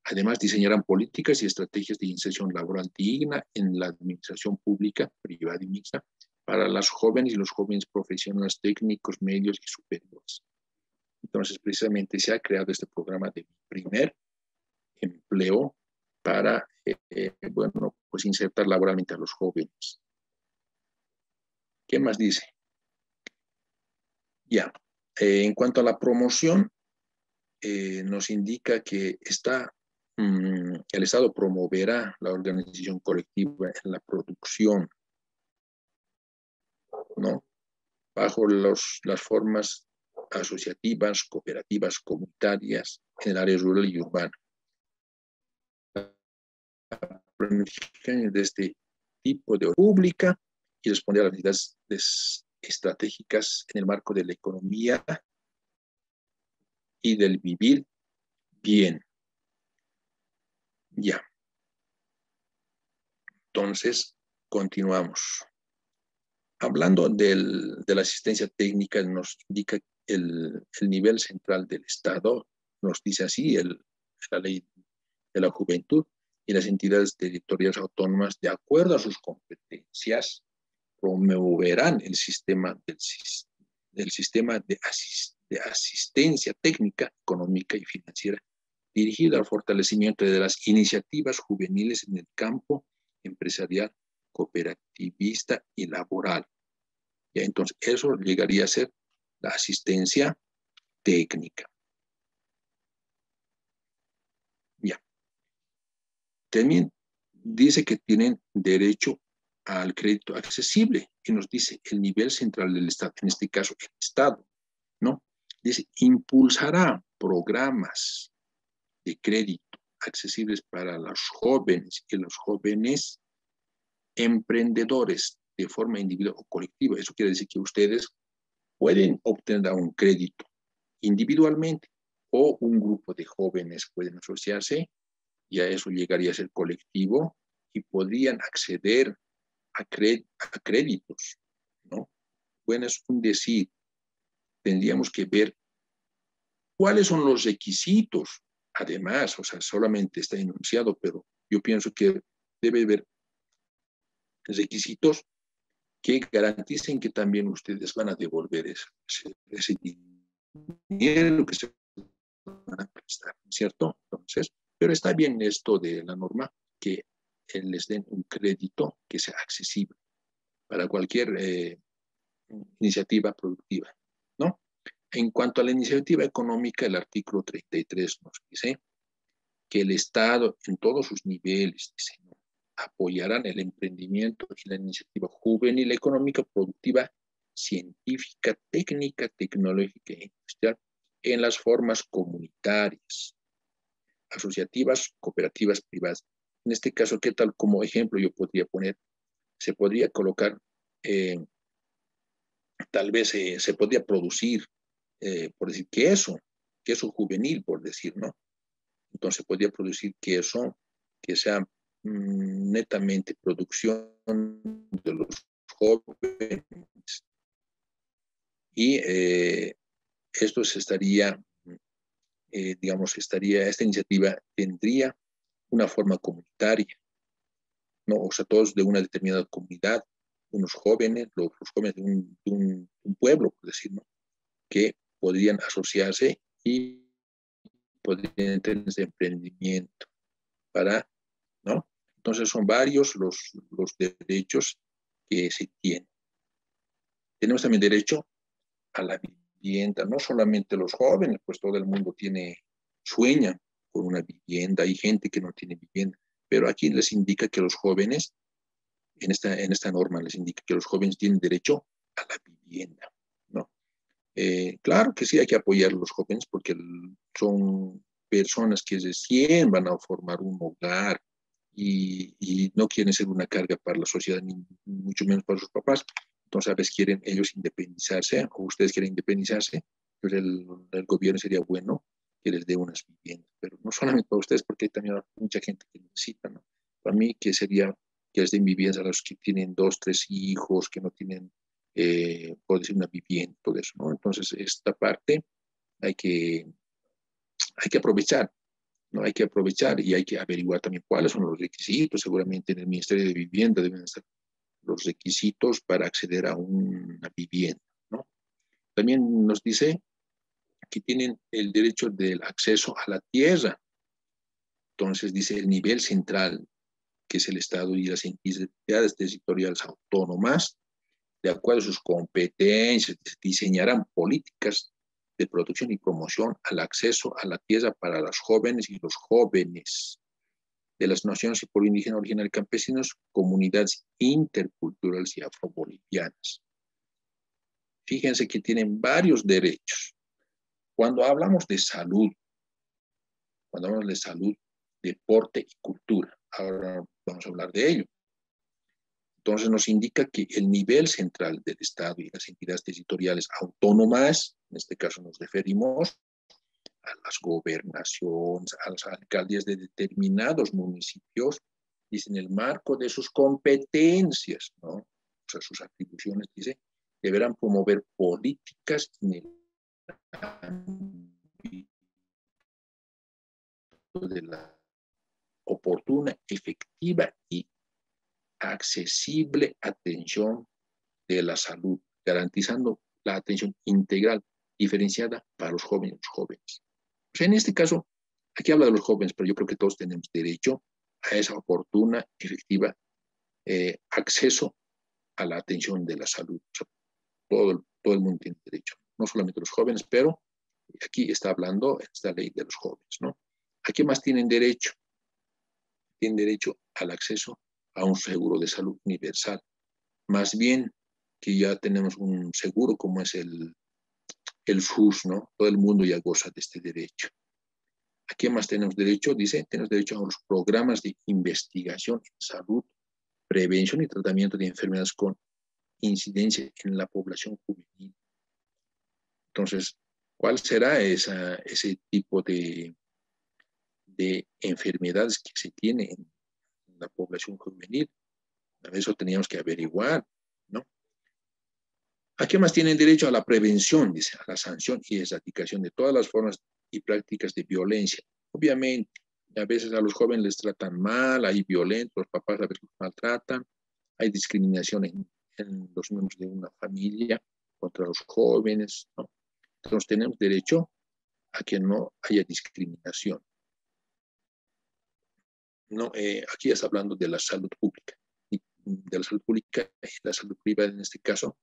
Además, diseñarán políticas y estrategias de inserción laboral digna en la administración pública, privada y mixta para las jóvenes y los jóvenes profesionales técnicos, medios y superiores. Entonces, precisamente se ha creado este programa de primer empleo para, bueno, pues insertar laboralmente a los jóvenes. ¿Qué más dice? Ya, en cuanto a la promoción, nos indica que el Estado promoverá la organización colectiva en la producción, ¿no? Bajo las formas asociativas, cooperativas, comunitarias, en el área rural y urbana. Planificación de este tipo de pública y responder a las necesidades estratégicas en el marco de la economía y del vivir bien. Ya. Entonces, continuamos. Hablando de la asistencia técnica, nos indica el nivel central del Estado, nos dice así la ley de la juventud y las entidades territoriales autónomas, de acuerdo a sus competencias, promoverán el sistema de asistencia técnica, económica y financiera dirigido al fortalecimiento de las iniciativas juveniles en el campo empresarial, cooperativista y laboral. ¿Ya? Entonces, eso llegaría a ser la asistencia técnica. Ya. También dice que tienen derecho al crédito accesible, que nos dice el nivel central del Estado, en este caso el Estado, ¿no? Dice, impulsará programas de crédito accesibles para los jóvenes y los jóvenes emprendedores de forma individual o colectiva. Eso quiere decir que ustedes pueden obtener un crédito individualmente o un grupo de jóvenes pueden asociarse y a eso llegaría a ser colectivo y podrían acceder a créditos, ¿no? Bueno, es un decir, tendríamos que ver cuáles son los requisitos. Además, o sea, solamente está enunciado, pero yo pienso que debe haber requisitos que garanticen que también ustedes van a devolver ese dinero que se van a prestar, ¿cierto? Entonces, pero está bien esto de la norma, que les den un crédito que sea accesible para cualquier iniciativa productiva, ¿no? En cuanto a la iniciativa económica, el artículo 33 nos dice que el Estado en todos sus niveles, dice, ¿no?, apoyarán el emprendimiento y la iniciativa juvenil, económica, productiva científica, técnica, tecnológica e industrial en las formas comunitarias, asociativas, cooperativas, privadas. En este caso, ¿qué tal como ejemplo yo podría poner? Se podría colocar, tal vez se podría producir, por decir, queso juvenil, por decir, ¿no? Entonces podría producir queso que sea netamente producción de los jóvenes y esto se estaría, digamos, esta iniciativa tendría una forma comunitaria, ¿no? O sea, todos de una determinada comunidad, unos jóvenes, los jóvenes de un pueblo, por decir, ¿no? Que podrían asociarse y podrían tener ese emprendimiento para, ¿no? Entonces son varios los derechos que se tienen. Tenemos también derecho a la vivienda, no solamente los jóvenes, pues todo el mundo sueña con una vivienda, hay gente que no tiene vivienda, pero aquí les indica que los jóvenes, en esta norma les indica que los jóvenes tienen derecho a la vivienda, ¿no? Claro que sí hay que apoyar a los jóvenes porque son personas que recién van a formar un hogar y no quieren ser una carga para la sociedad, ni mucho menos para sus papás. Entonces, a veces quieren ellos independizarse o ustedes quieren independizarse, pues el gobierno sería bueno que les dé unas viviendas, pero no solamente para ustedes, porque hay también mucha gente que necesita, ¿no? Para mí, que sería que les den viviendas a los que tienen 2, 3 hijos, que no tienen, por decir, una vivienda, todo eso, ¿no? Entonces, esta parte hay que, hay que aprovechar, ¿no? Hay que aprovechar y hay que averiguar también cuáles son los requisitos. Seguramente en el Ministerio de Vivienda deben estar los requisitos para acceder a una vivienda, ¿no? También nos dice que tienen el derecho del acceso a la tierra. Entonces dice el nivel central, que es el Estado y las entidades territoriales autónomas, de acuerdo a sus competencias, diseñarán políticas de producción y promoción al acceso a la tierra para los jóvenes y los jóvenes de las naciones y pueblos indígenas, originarios y campesinos, comunidades interculturales y afrobolivianas. Fíjense que tienen varios derechos. Cuando hablamos de salud, deporte y cultura, ahora vamos a hablar de ello. Entonces nos indica que el nivel central del Estado y las entidades territoriales autónomas, en este caso nos referimos a las gobernaciones, a las alcaldías de determinados municipios, dice en el marco de sus competencias, ¿no? O sea, sus atribuciones, dice, deberán promover políticas en el ámbito de la oportuna, efectiva y accesible atención de la salud, garantizando la atención integral, diferenciada para los jóvenes. O sea, en este caso, aquí habla de los jóvenes, pero yo creo que todos tenemos derecho a esa oportuna, efectiva acceso a la atención de la salud. O sea, todo el mundo tiene derecho, no solamente los jóvenes, pero aquí está hablando esta ley de los jóvenes, ¿no? ¿A qué más tienen derecho? Tienen derecho al acceso a un seguro de salud universal. Más bien que ya tenemos un seguro como es el SUS, ¿no? Todo el mundo ya goza de este derecho. ¿A qué más tenemos derecho? Dice, tenemos derecho a los programas de investigación en salud, prevención y tratamiento de enfermedades con incidencia en la población juvenil. Entonces, ¿cuál será ese tipo de enfermedades que se tiene en la población juvenil? Eso teníamos que averiguar, ¿no? ¿A qué más tienen derecho? A la prevención, dice, a la sanción y erradicación de todas las formas y prácticas de violencia. Obviamente, a veces a los jóvenes les tratan mal, hay violentos, los papás a veces los maltratan, hay discriminación en los miembros de una familia contra los jóvenes, ¿no? Entonces tenemos derecho a que no haya discriminación. No, aquí está hablando de la salud pública, y de la salud pública y la salud privada en este caso.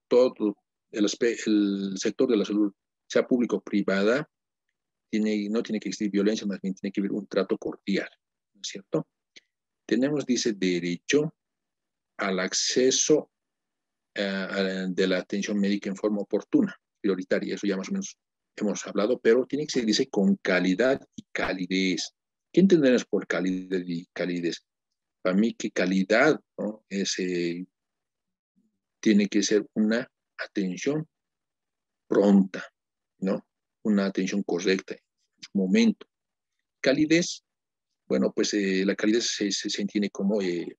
Todo el sector de la salud, sea público o privada, no tiene que existir violencia, más bien tiene que haber un trato cordial, ¿no es cierto? Tenemos, dice, derecho al acceso de la atención médica en forma oportuna, prioritaria. Eso ya más o menos hemos hablado, pero tiene que ser, dice, con calidad y calidez. ¿Qué entendemos por calidad y calidez? Para mí que calidad, ¿no? Tiene que ser una atención pronta, ¿no? Una atención correcta en su momento. Calidez, bueno, pues la calidez se entiende como el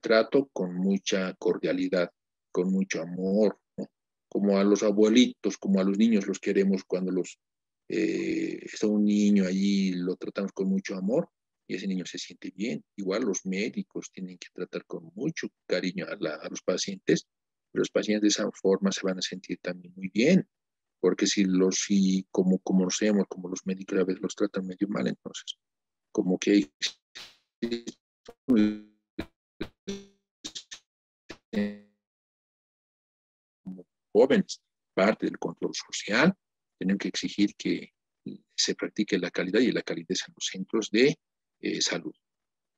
trato con mucha cordialidad, con mucho amor, ¿no? Como a los abuelitos, como a los niños los queremos cuando está un niño allí, lo tratamos con mucho amor y ese niño se siente bien. Igual los médicos tienen que tratar con mucho cariño a los pacientes, pero los pacientes de esa forma se van a sentir también muy bien, porque si como lo sabemos, como los médicos a veces los tratan medio mal, entonces como que como jóvenes, parte del control social, tenemos que exigir que se practique la calidad y la calidez en los centros de salud.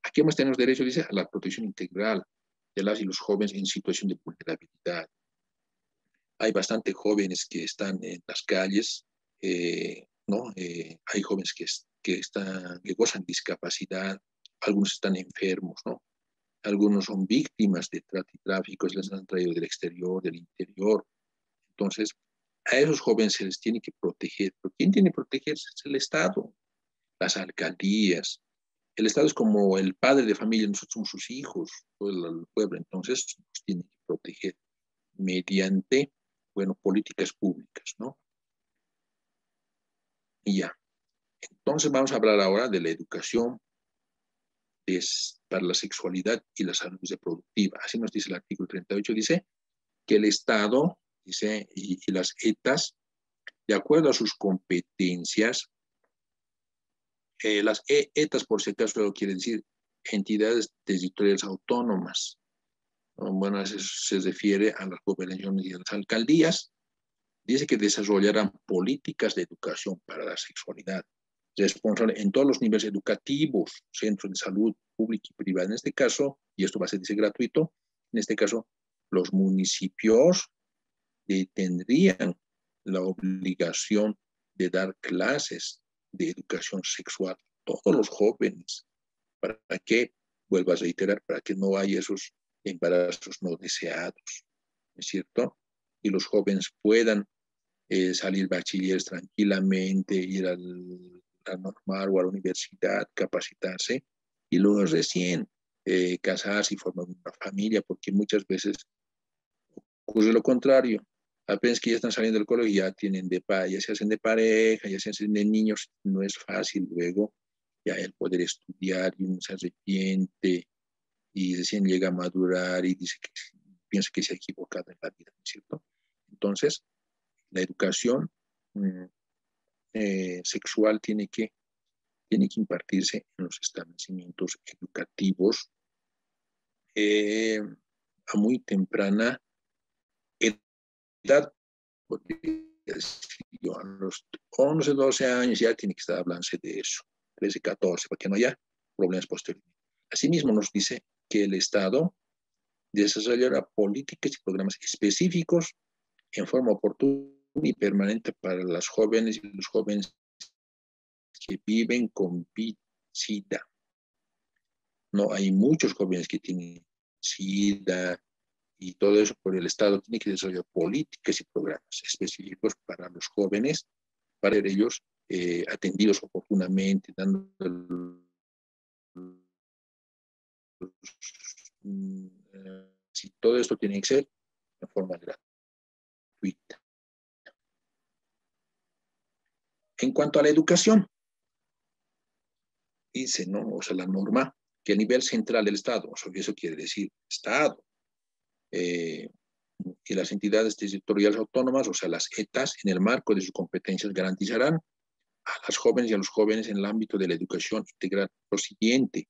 Aquí más tenemos derecho, dice, a la protección integral de las y los jóvenes en situación de vulnerabilidad. Hay bastantes jóvenes que están en las calles, ¿no? Hay jóvenes que gozan discapacidad, algunos están enfermos, ¿no? Algunos son víctimas de trata y tráfico, les han traído del exterior, del interior. Entonces, a esos jóvenes se les tiene que proteger. ¿Pero quién tiene que protegerse? Es el Estado, las alcaldías. El Estado es como el padre de familia, nosotros somos sus hijos, todo el pueblo. Entonces, nos tiene que proteger mediante, bueno, políticas públicas, ¿no? Y ya. Entonces, vamos a hablar ahora de la educación para la sexualidad y la salud reproductiva. Así nos dice el artículo 38, dice que el Estado, dice, y las ETAs, de acuerdo a sus competencias, las ETAs, por si acaso, quiere decir entidades territoriales autónomas. Bueno, eso se refiere a las gobernaciones y a las alcaldías. Dice que desarrollarán políticas de educación para la sexualidad, responsable en todos los niveles educativos, centros de salud pública y privada. En este caso, y esto va a ser, dice, gratuito, en este caso, los municipios tendrían la obligación de dar clases de educación sexual a todos los jóvenes, para que, vuelvo a reiterar, para que no haya esos embarazos no deseados, ¿no es cierto? Y los jóvenes puedan salir bachilleres tranquilamente, ir a normal o a la universidad, capacitarse, y luego recién casarse y formar una familia, porque muchas veces ocurre lo contrario. Apenas que ya están saliendo del colegio, ya se hacen de pareja, ya se hacen de niños, no es fácil luego ya el poder estudiar y uno se arrepiente y recién llega a madurar y piensa que se ha equivocado en la vida, ¿no es cierto? Entonces, la educación sexual tiene que impartirse en los establecimientos educativos a muy temprana edad, a los 11, 12 años ya tiene que estar hablándose de eso, 13, 14, para que no haya problemas posteriores. Asimismo nos dice que el Estado desarrollará políticas y programas específicos en forma oportuna y permanente para las jóvenes y los jóvenes que viven con SIDA. No, hay muchos jóvenes que tienen SIDA y todo eso por el Estado tiene que desarrollar políticas y programas específicos para los jóvenes, para ellos atendidos oportunamente, dando si todo esto tiene que ser de forma gratuita. En cuanto a la educación, dice, ¿no? O sea, la norma que a nivel central del Estado, o sea, eso quiere decir Estado, y las entidades territoriales autónomas, o sea, las ETAs, en el marco de sus competencias, garantizarán a las jóvenes y a los jóvenes en el ámbito de la educación integral lo siguiente: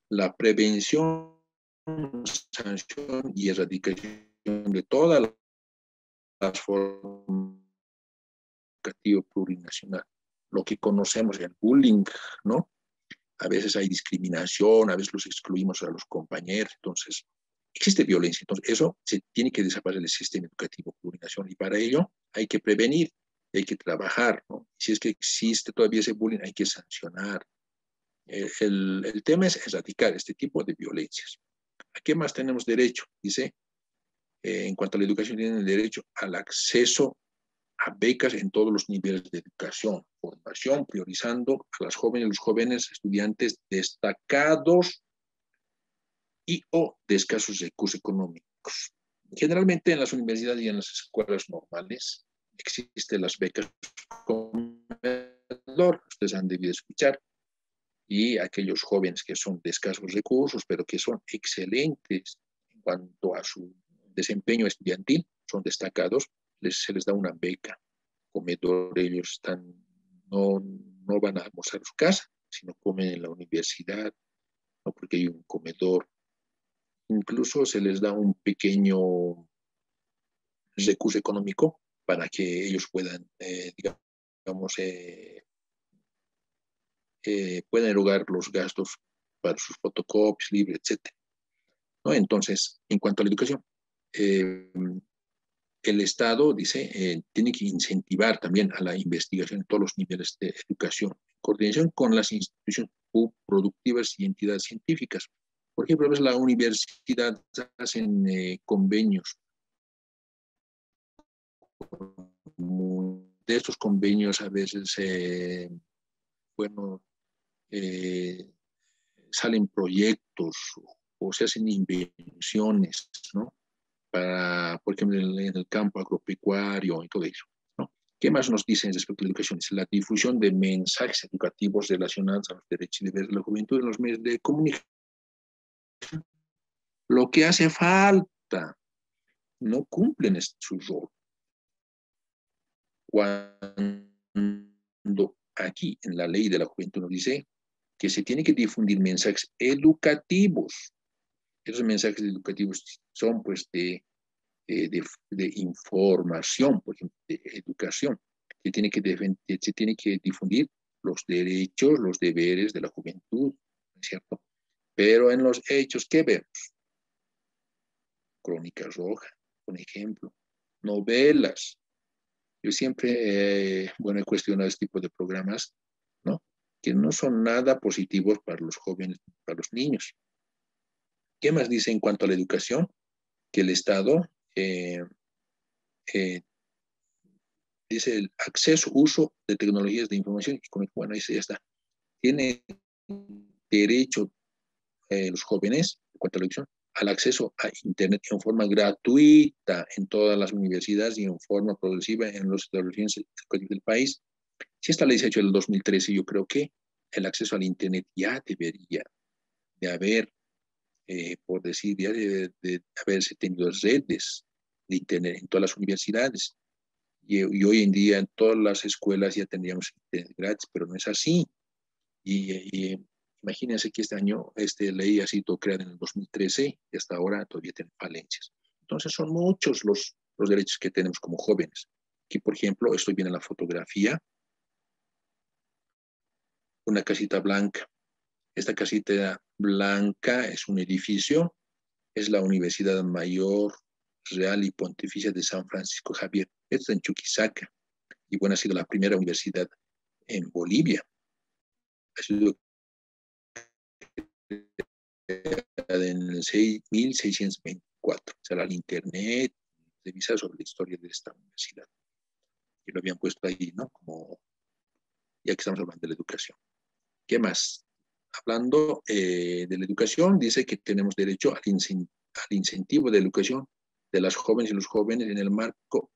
la prevención, sanción y erradicación de todas las formas educativas plurinacional, lo que conocemos el bullying, ¿no? a veces hay discriminación, a veces los excluimos a los compañeros, entonces existe violencia. Entonces eso se tiene que desaparecer del sistema educativo plurinacional y para ello hay que prevenir, hay que trabajar, ¿no? Si es que existe todavía ese bullying, hay que sancionar. El tema es erradicar este tipo de violencias. ¿A qué más tenemos derecho? Dice, en cuanto a la educación, tienen derecho al acceso a becas en todos los niveles de educación, formación, priorizando a las jóvenes y los jóvenes estudiantes destacados y o de escasos recursos económicos. Generalmente en las universidades y en las escuelas normales existen las becas comedor, ustedes han debido escuchar, y aquellos jóvenes que son de escasos recursos, pero que son excelentes en cuanto a su desempeño estudiantil, son destacados, se les da una beca comedor, ellos están, no van a almorzar a su casa, sino comen en la universidad, ¿no? Porque hay un comedor. Incluso se les da un pequeño recurso económico para que ellos puedan, digamos, pueden erogar los gastos para sus fotocopias, libros, etc. ¿No? Entonces, en cuanto a la educación, el Estado, dice, tiene que incentivar también a la investigación en todos los niveles de educación, en coordinación con las instituciones productivas y entidades científicas. Por ejemplo, a veces la universidad hacen convenios. De estos convenios a veces, bueno, salen proyectos o se hacen invenciones, ¿no? Para, por ejemplo, en el campo agropecuario y todo eso, ¿no? ¿Qué más nos dicen respecto a la educación? Es la difusión de mensajes educativos relacionados a los derechos y deberes de la juventud en los medios de comunicación. Lo que hace falta, no cumplen su rol. Cuando aquí en la ley de la juventud nos dice que se tiene que difundir mensajes educativos. Esos mensajes educativos son pues de información, por ejemplo, de educación. Se tiene que difundir los derechos, los deberes de la juventud, ¿no es cierto? Pero en los hechos, ¿qué vemos? Crónica Roja, por ejemplo, novelas. Yo siempre, bueno, he cuestionado este tipo de programas, ¿no? Que no son nada positivos para los jóvenes, para los niños. ¿Qué más dice en cuanto a la educación? Que el Estado eh, dice el acceso, uso de tecnologías de información, y bueno, ahí ya está. Tiene derecho los jóvenes, en cuanto a la educación, al acceso a Internet en forma gratuita en todas las universidades y en forma progresiva en los establecimientos educativos del país. Si esta ley se ha hecho en el 2013, yo creo que el acceso al Internet ya debería de haber, por decir, ya de haberse tenido redes de Internet en todas las universidades. Y hoy en día en todas las escuelas ya tendríamos Internet gratis, pero no es así. Y imagínense que este año esta ley ha sido creada en el 2013 y hasta ahora todavía tiene falencias. Entonces son muchos los derechos que tenemos como jóvenes. Aquí, por ejemplo, estoy viendo en la fotografía una casita blanca. Esta casita blanca es un edificio, es la Universidad Mayor Real y Pontificia de San Francisco Javier. Esto es en Chuquisaca. Y bueno, ha sido la primera universidad en Bolivia. Ha sido en el 1624. Será el internet, revisar sobre la historia de esta universidad. Y lo habían puesto ahí, ¿no? Como, ya que estamos hablando de la educación. ¿Qué más? Hablando de la educación, dice que tenemos derecho al incentivo de la educación de las jóvenes y los jóvenes en el marco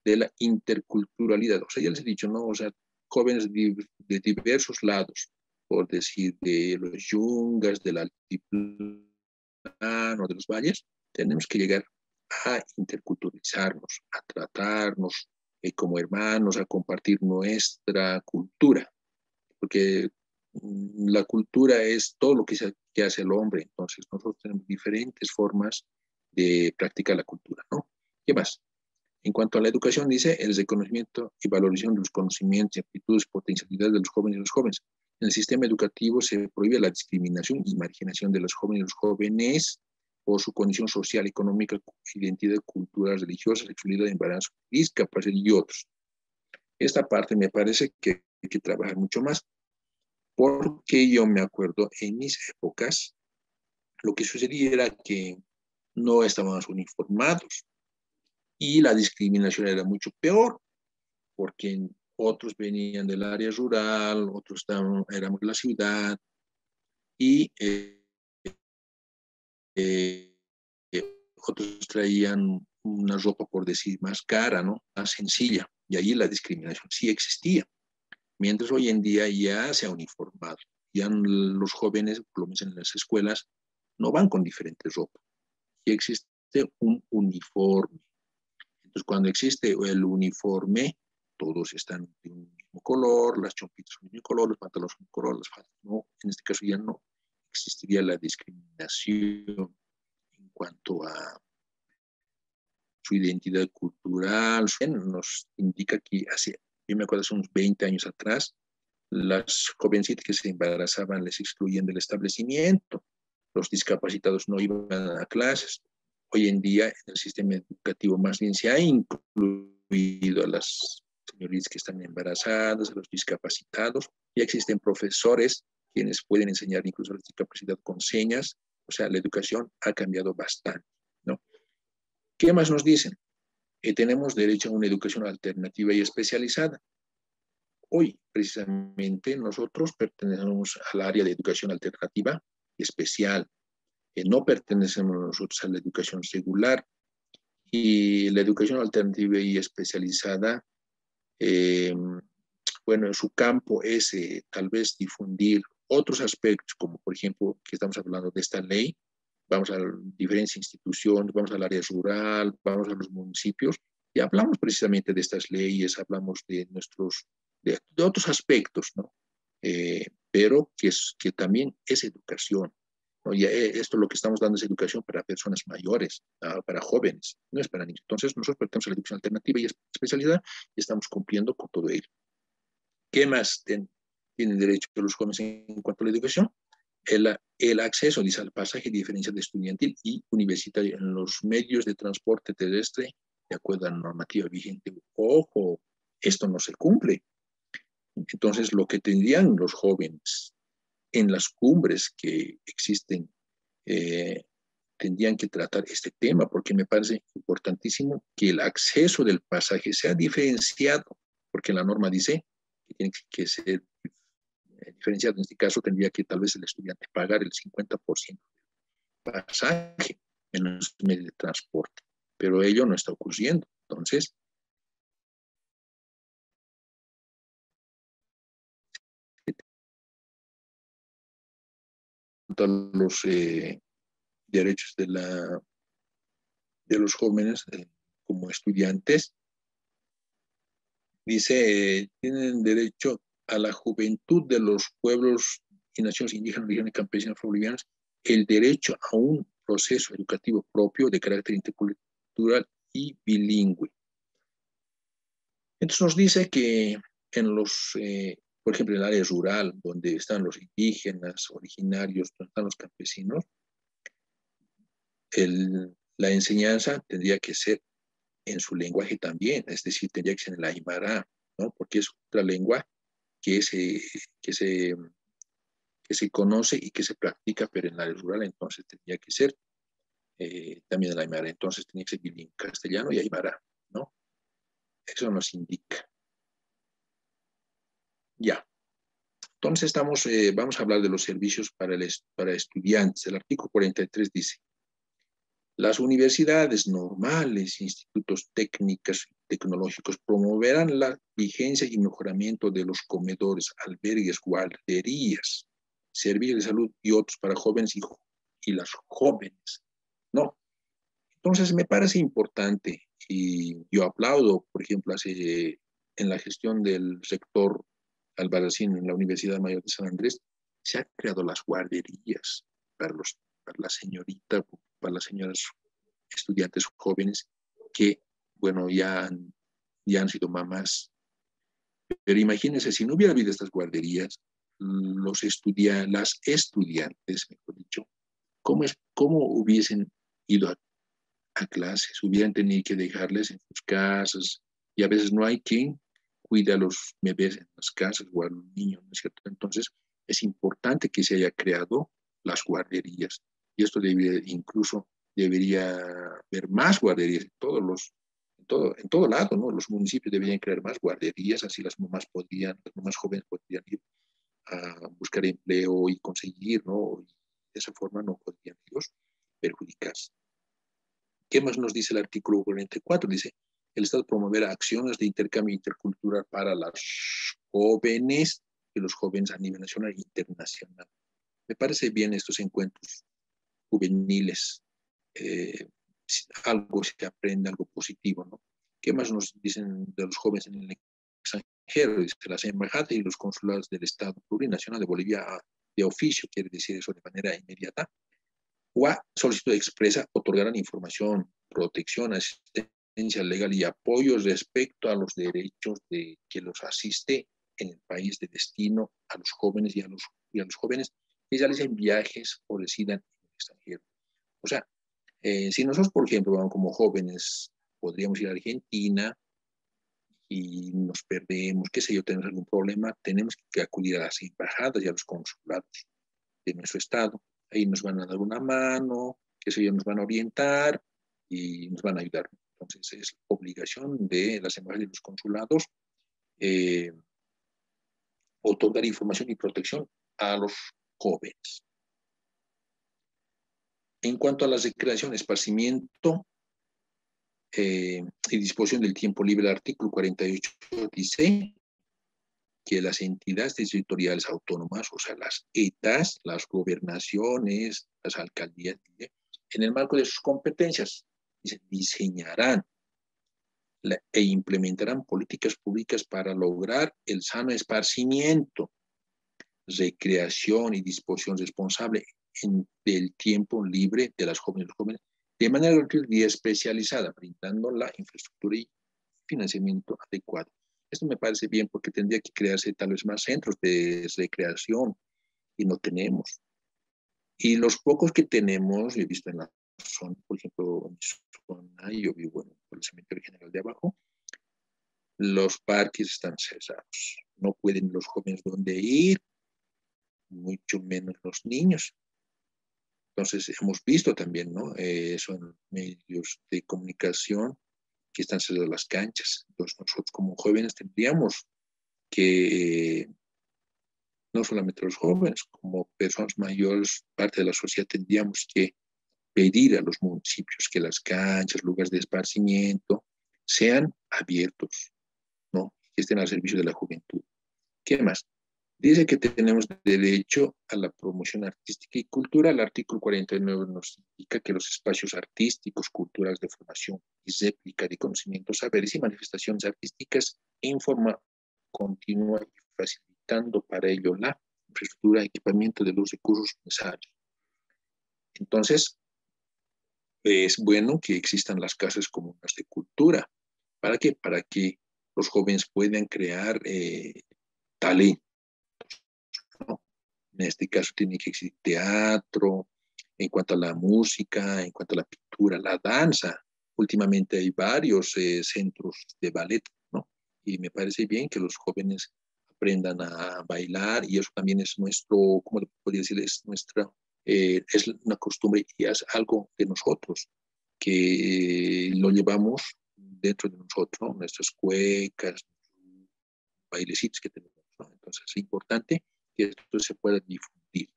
de la interculturalidad. O sea, ya les he dicho, ¿no? O sea, jóvenes de diversos lados, por decir, de los yungas, del altiplano, de los valles, tenemos que llegar a interculturalizarnos, a tratarnos como hermanos, a compartir nuestra cultura, porque la cultura es todo lo que hace el hombre, entonces nosotros tenemos diferentes formas de practicar la cultura, ¿no? ¿Qué más? En cuanto a la educación, dice el reconocimiento y valorización de los conocimientos, aptitudes, potencialidades de los jóvenes y los jóvenes. el sistema educativo se prohíbe la discriminación y marginación de los jóvenes por su condición social, económica, identidad cultural, religiosa, sexualidad, embarazo, discapacidad y otros. Esta parte me parece que hay que trabajar mucho más, porque yo me acuerdo en mis épocas, lo que sucedía era que no estábamos uniformados y la discriminación era mucho peor, porque otros venían del área rural, otros éramos de la ciudad y otros traían una ropa, por decir, más cara, ¿no? Más sencilla, y ahí la discriminación sí existía. Mientras hoy en día ya se ha uniformado, ya los jóvenes, por lo menos en las escuelas, no van con diferentes ropas, ya existe un uniforme. Entonces, cuando existe el uniforme, todos están de un mismo color, las chompitas son de un mismo color, los pantalones son de un color, las faldas no. En este caso ya no existiría la discriminación en cuanto a su identidad cultural. Nos indica que yo me acuerdo hace unos 20 años atrás, las jovencitas que se embarazaban les excluían del establecimiento, los discapacitados no iban a clases. Hoy en día, en el sistema educativo más bien se ha incluido a las señoritas que están embarazadas, a los discapacitados. Ya existen profesores quienes pueden enseñar incluso a la discapacidad con señas. O sea, la educación ha cambiado bastante, ¿no? ¿Qué más nos dicen? Tenemos derecho a una educación alternativa y especializada. Hoy, precisamente, nosotros pertenecemos al área de educación alternativa y especial. No pertenecemos nosotros a la educación regular. Y la educación alternativa y especializada, bueno, en su campo es tal vez difundir otros aspectos, como por ejemplo, que estamos hablando de esta ley, vamos a diferentes instituciones, vamos al área rural, vamos a los municipios, y hablamos precisamente de estas leyes, hablamos de de otros aspectos, ¿no? Pero que también es educación, ¿no? Y esto lo que estamos dando es educación para personas mayores, para jóvenes, no es para niños. Entonces, nosotros pertenecemos a la educación alternativa y especialidad y estamos cumpliendo con todo ello. ¿Qué más tienen derecho los jóvenes en cuanto a la educación? El acceso, dice, al pasaje diferencial estudiantil y universitario en los medios de transporte terrestre de acuerdo a la normativa vigente. Ojo, esto no se cumple. Entonces, lo que tendrían los jóvenes en las cumbres que existen, tendrían que tratar este tema, porque me parece importantísimo que el acceso del pasaje sea diferenciado, porque la norma dice que tiene que ser diferenciado. En este caso, tendría que tal vez el estudiante pagar el 50% del pasaje en los medios de transporte, pero ello no está ocurriendo. Entonces, los derechos de los jóvenes como estudiantes, dice, tienen derecho a la juventud de los pueblos y naciones indígenas, regiones campesinas bolivianas, el derecho a un proceso educativo propio de carácter intercultural y bilingüe. Entonces nos dice que en por ejemplo, en el área rural, donde están los indígenas originarios, donde están los campesinos, la enseñanza tendría que ser en su lenguaje también, es decir, tendría que ser en la aymara, ¿no? Porque es otra lengua que se conoce y que se practica, pero en la área rural entonces tendría que ser también en la aymara, entonces tendría que ser bilingüe, castellano y aymara, ¿no? Eso nos indica. Ya. Entonces vamos a hablar de los servicios para estudiantes. El artículo 43 dice, las universidades normales, institutos técnicos y tecnológicos promoverán la vigencia y mejoramiento de los comedores, albergues, guarderías, servicios de salud y otros para jóvenes y las jóvenes, ¿no? Entonces me parece importante y yo aplaudo, por ejemplo, en la gestión del sector Albarracín en la Universidad Mayor de San Andrés, se han creado las guarderías para las señoritas, para las señoras estudiantes jóvenes que, bueno, ya han sido mamás. Pero imagínense, si no hubiera habido estas guarderías, las estudiantes, mejor dicho, cómo hubiesen ido a clases, hubieran tenido que dejarles en sus casas, y a veces no hay quien cuide a los bebés en las casas o a los niños, ¿no es cierto? Entonces, es importante que se haya creado las guarderías, y esto incluso debería haber más guarderías en todo lado, ¿no? Los municipios deberían crear más guarderías, así las mamás jóvenes podrían ir a buscar empleo y conseguir, ¿no? Y de esa forma no podrían ellos perjudicarse. ¿Qué más nos dice el artículo 44? Dice, el Estado promoverá acciones de intercambio intercultural para las jóvenes y los jóvenes a nivel nacional e internacional. Me parece bien estos encuentros juveniles. Algo se aprende, algo positivo, ¿no? ¿Qué más nos dicen de los jóvenes en el extranjero? Dice que las embajadas y los consulados del Estado Plurinacional de Bolivia de oficio, quiere decir eso de manera inmediata, o a solicitud expresa, otorgarán información, protección, asistencia legal y apoyo respecto a los derechos de que los asiste en el país de destino a los jóvenes y a los jóvenes que realicen viajes o residan en el extranjero. O sea, si nosotros, por ejemplo, vamos como jóvenes, podríamos ir a Argentina y nos perdemos, qué sé yo, tenemos algún problema, tenemos que acudir a las embajadas y a los consulados de nuestro estado. Ahí nos van a dar una mano, qué sé yo, nos van a orientar y nos van a ayudar. Entonces, es obligación de las embajadas y los consulados eh, otorgar información y protección a los jóvenes. En cuanto a la recreación, esparcimiento y disposición del tiempo libre, el artículo 48 dice que las entidades territoriales autónomas, o sea, las ETAs, las gobernaciones, las alcaldías, en el marco de sus competencias, diseñarán e implementarán políticas públicas para lograr el sano esparcimiento, recreación y disposición responsable del tiempo libre de las jóvenes y los jóvenes de manera gratuita y especializada, brindando la infraestructura y financiamiento adecuado. Esto me parece bien porque tendría que crearse tal vez más centros de recreación y no tenemos. Y los pocos que tenemos, he visto en la zona, por ejemplo, en mi zona, yo vivo en el cementerio general de abajo, los parques están cerrados. No pueden los jóvenes dónde ir, mucho menos los niños. Entonces, hemos visto también, ¿no? Son medios de comunicación que están cerradas las canchas. Entonces, nosotros como jóvenes tendríamos que, no solamente los jóvenes, como personas mayores, parte de la sociedad, tendríamos que pedir a los municipios que las canchas, lugares de esparcimiento, sean abiertos, ¿no? Que estén al servicio de la juventud. ¿Qué más? Dice que tenemos derecho a la promoción artística y cultural. El artículo 49 nos indica que los espacios artísticos, culturales de formación y réplica de conocimientos, saberes y manifestaciones artísticas en forma continua y facilitando para ello la infraestructura y equipamiento de los recursos necesarios. Entonces, es bueno que existan las casas comunes de cultura. ¿Para qué? Para que los jóvenes puedan crear talento, ¿no? En este caso tiene que existir teatro, en cuanto a la música, en cuanto a la pintura, la danza. Últimamente hay varios centros de ballet, ¿no? Y me parece bien que los jóvenes aprendan a bailar y eso también es nuestro, ¿cómo le podría decir? Es una costumbre y es algo de nosotros que lo llevamos dentro de nosotros, ¿no? Nuestras cuecas, bailecitos que tenemos, ¿no? Entonces es importante que esto se pueda difundir.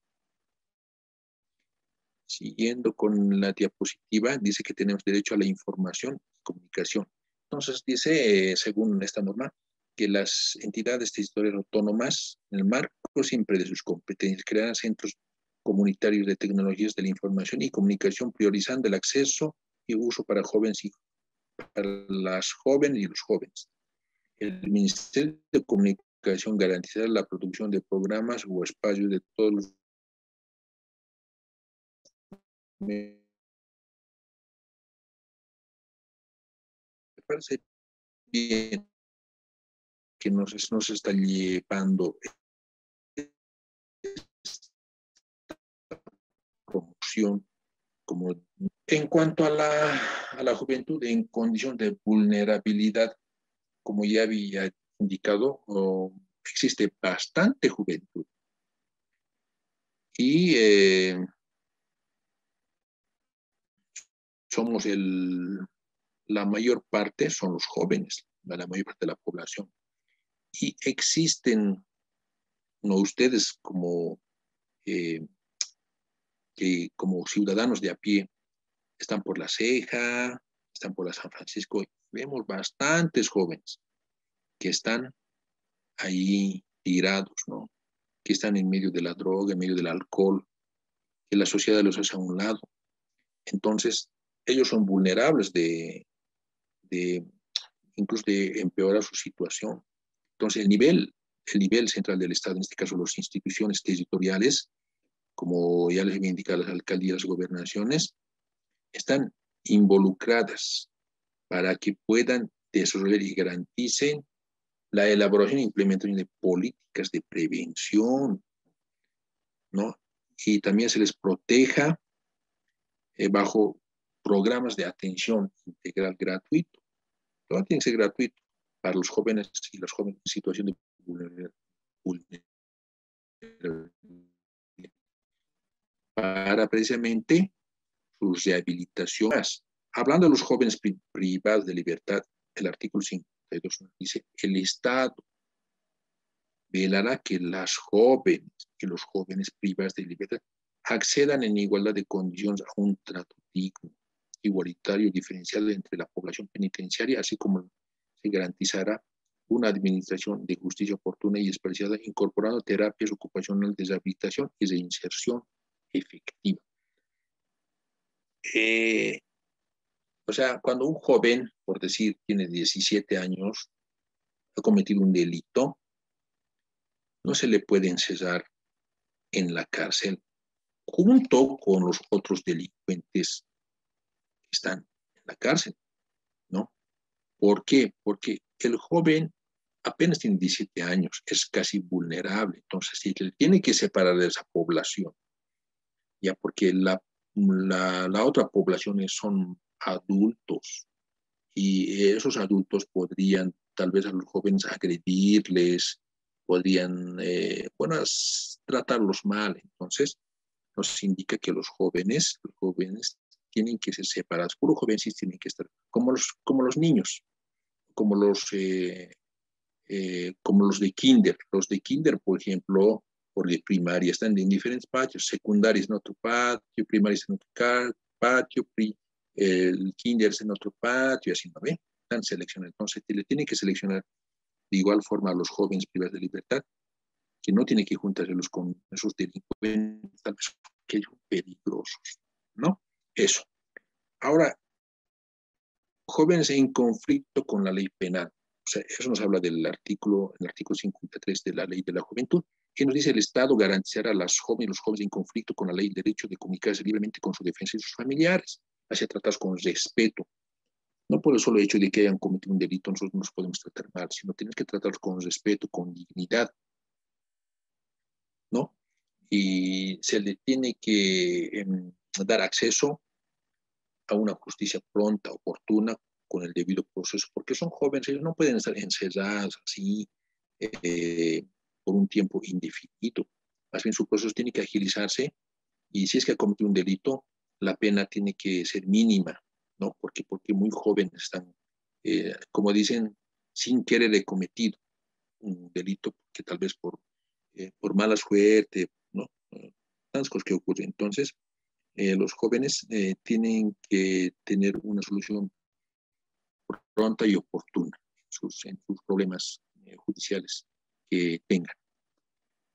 Siguiendo con la diapositiva, dice que tenemos derecho a la información y comunicación. Entonces dice, según esta norma, que las entidades territoriales autónomas, en el marco siempre de sus competencias, crearán centros comunitarios de tecnologías de la información y comunicación, priorizando el acceso y uso para jóvenes y para las jóvenes y los jóvenes. El Ministerio de Comunicación garantizará la producción de programas o espacios de todos los me parece bien que nos está llevando situación como en cuanto a la juventud en condición de vulnerabilidad, como ya había indicado, existe bastante juventud. Y somos la mayor parte son los jóvenes, la mayor parte de la población. Y existen, no ustedes como ciudadanos de a pie, están por La Ceja, están por la San Francisco, vemos bastantes jóvenes que están ahí tirados, ¿no? Que están en medio de la droga, en medio del alcohol, que la sociedad los hace a un lado. Entonces, ellos son vulnerables incluso de empeorar su situación. Entonces, el nivel central del Estado, en este caso las instituciones territoriales, como ya les había indicado, las alcaldías, las gobernaciones, están involucradas para que puedan desarrollar y garanticen la elaboración e implementación de políticas de prevención, ¿no? Y también se les proteja bajo programas de atención integral gratuito. Todo tiene que ser gratuito para los jóvenes y las jóvenes en situación de vulnerabilidad, para precisamente sus rehabilitaciones. Hablando de los jóvenes privados de libertad, el artículo 52 dice: el Estado velará que las jóvenes y los jóvenes privados de libertad accedan en igualdad de condiciones a un trato digno, igualitario y diferenciado entre la población penitenciaria, así como se garantizará una administración de justicia oportuna y especializada, incorporando terapias ocupacionales de rehabilitación y reinserción efectiva. O sea, cuando un joven, por decir, tiene 17 años, ha cometido un delito, no se le puede encerrar en la cárcel junto con los otros delincuentes que están en la cárcel, ¿no? ¿Por qué? Porque el joven apenas tiene 17 años, es casi vulnerable, entonces sí, tiene que separar de esa población, ya porque la otra población son adultos y esos adultos podrían tal vez a los jóvenes agredirles, podrían, tratarlos mal. Entonces, nos indica que los jóvenes tienen que ser separados. Puro jóvenes sí tienen que estar como los niños, como como los de kinder. Los de kinder, por ejemplo, o de primaria, están en diferentes patios, secundarios en otro patio, primarios en otro patio, el kinder en otro patio, así, ¿no ve? Están seleccionados. Entonces, le tienen que seleccionar de igual forma a los jóvenes privados de libertad, que no tiene que juntárselos con esos delincuentes, tal vez que son peligrosos, ¿no? Eso. Ahora, jóvenes en conflicto con la ley penal. O sea, eso nos habla el artículo 53 de la Ley de la Juventud, que nos dice: el Estado garantizará a las jóvenes y los jóvenes en conflicto con la ley el derecho de comunicarse libremente con su defensa y sus familiares, hacia tratados con respeto. No por el solo hecho de que hayan cometido un delito nosotros no nos podemos tratar mal, sino tenemos que tratarlos con respeto, con dignidad, ¿no? Y se le tiene que dar acceso a una justicia pronta, oportuna, con el debido proceso, porque son jóvenes, ellos no pueden estar encerrados así por un tiempo indefinido. Más bien su proceso tiene que agilizarse, y si es que ha cometido un delito, la pena tiene que ser mínima, ¿no? Porque muy jóvenes están, como dicen, sin querer he cometido un delito, que tal vez por mala suerte, ¿no? Tantas cosas que ocurren. Entonces, los jóvenes tienen que tener una solución pronta y oportuna en sus problemas judiciales que tengan.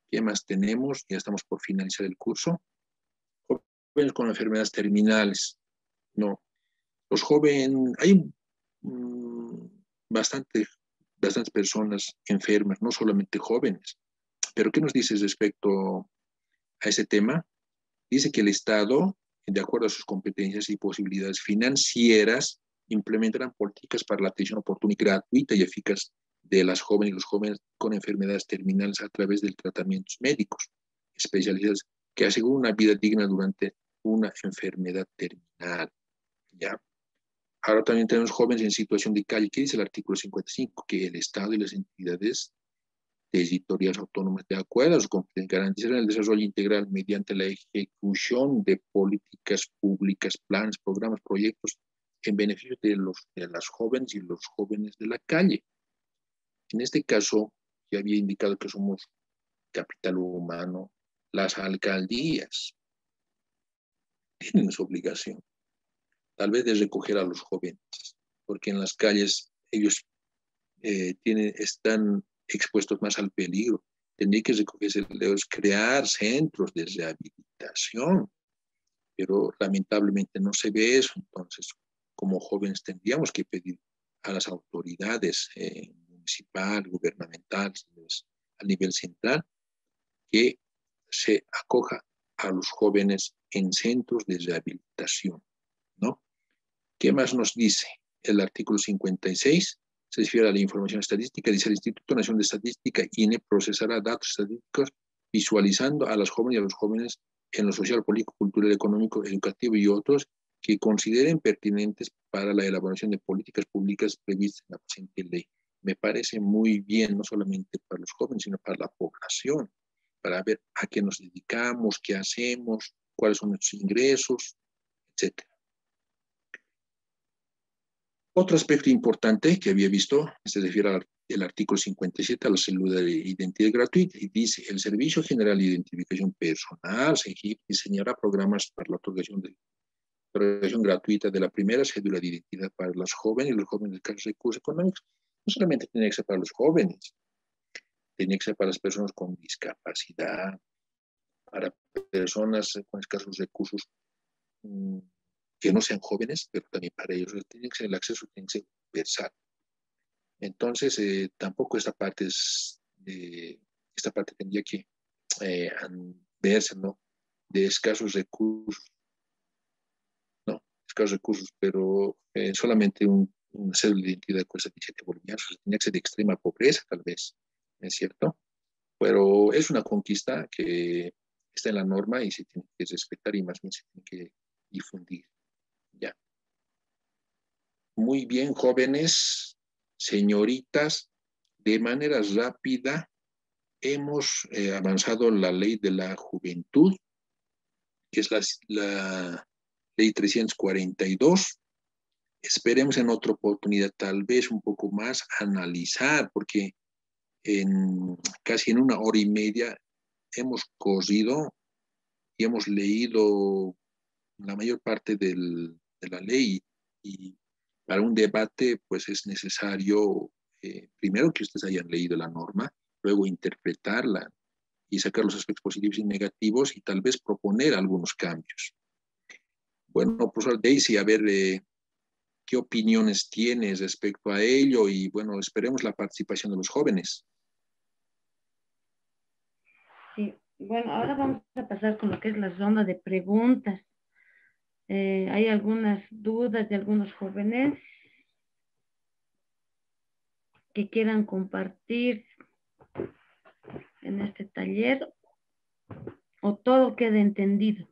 ¿Qué más tenemos? Ya estamos por finalizar el curso. Jóvenes con enfermedades terminales. No, los jóvenes, hay bastantes personas enfermas, no solamente jóvenes. Pero ¿qué nos dices respecto a ese tema? Dice que el Estado, de acuerdo a sus competencias y posibilidades financieras, implementarán políticas para la atención oportuna y gratuita y eficaz de las jóvenes y los jóvenes con enfermedades terminales a través de tratamientos médicos especializados que aseguren una vida digna durante una enfermedad terminal. ¿Ya? Ahora también tenemos jóvenes en situación de calle. ¿Qué dice el artículo 55? Que el Estado y las entidades territoriales autónomas, de acuerdo a sus competencias, garantizarán el desarrollo integral mediante la ejecución de políticas públicas, planes, programas, proyectos en beneficio de las jóvenes y los jóvenes de la calle. En este caso, ya había indicado que somos capital humano. Las alcaldías tienen su obligación, tal vez de recoger a los jóvenes, porque en las calles ellos están expuestos más al peligro. Tendría que recogerse, crear centros de rehabilitación, pero lamentablemente no se ve eso. Entonces, como jóvenes tendríamos que pedir a las autoridades municipal, gubernamentales, a nivel central, que se acoja a los jóvenes en centros de rehabilitación, ¿no? ¿Qué más nos dice el artículo 56? Se refiere a la información estadística. Dice: el Instituto Nacional de Estadística, INE, procesará datos estadísticos visualizando a las jóvenes y a los jóvenes en lo social, político, cultural, económico, educativo y otros que consideren pertinentes para la elaboración de políticas públicas previstas en la presente ley. Me parece muy bien, no solamente para los jóvenes, sino para la población, para ver a qué nos dedicamos, qué hacemos, cuáles son nuestros ingresos, etcétera. Otro aspecto importante que había visto se refiere al artículo 57, a la cédula de identidad gratuita, y dice: el Servicio General de Identificación Personal, SEGIP, diseñará programas para la otorgación gratuita de la primera cédula de identidad para los jóvenes y los jóvenes de escasos recursos económicos. No solamente tiene que ser para los jóvenes, tiene que ser para las personas con discapacidad, para personas con escasos recursos que no sean jóvenes, pero también para ellos tiene que ser, el acceso tiene que ser universal. Entonces, tampoco esta parte tendría que verse, ¿no? De escasos recursos, no, escasos recursos, pero solamente una cédula de identidad cuesta 17 bolivianos, tendría que ser de extrema pobreza, tal vez, ¿es cierto? Pero es una conquista que está en la norma y se tiene que respetar, y más bien se tiene que difundir. Ya. Muy bien, jóvenes, señoritas, de manera rápida hemos avanzado la ley de la juventud, que es la ley 342. Esperemos en otra oportunidad, tal vez un poco más, analizar, porque casi en una hora y media hemos corrido y hemos leído la mayor parte de la ley, y para un debate pues es necesario primero que ustedes hayan leído la norma, luego interpretarla y sacar los aspectos positivos y negativos y tal vez proponer algunos cambios. Bueno, profesor Daisy, a ver qué opiniones tienes respecto a ello, y bueno, esperemos la participación de los jóvenes. Sí, bueno, ahora vamos a pasar con lo que es la ronda de preguntas. Hay algunas dudas de algunos jóvenes que quieran compartir en este taller, o todo quede entendido.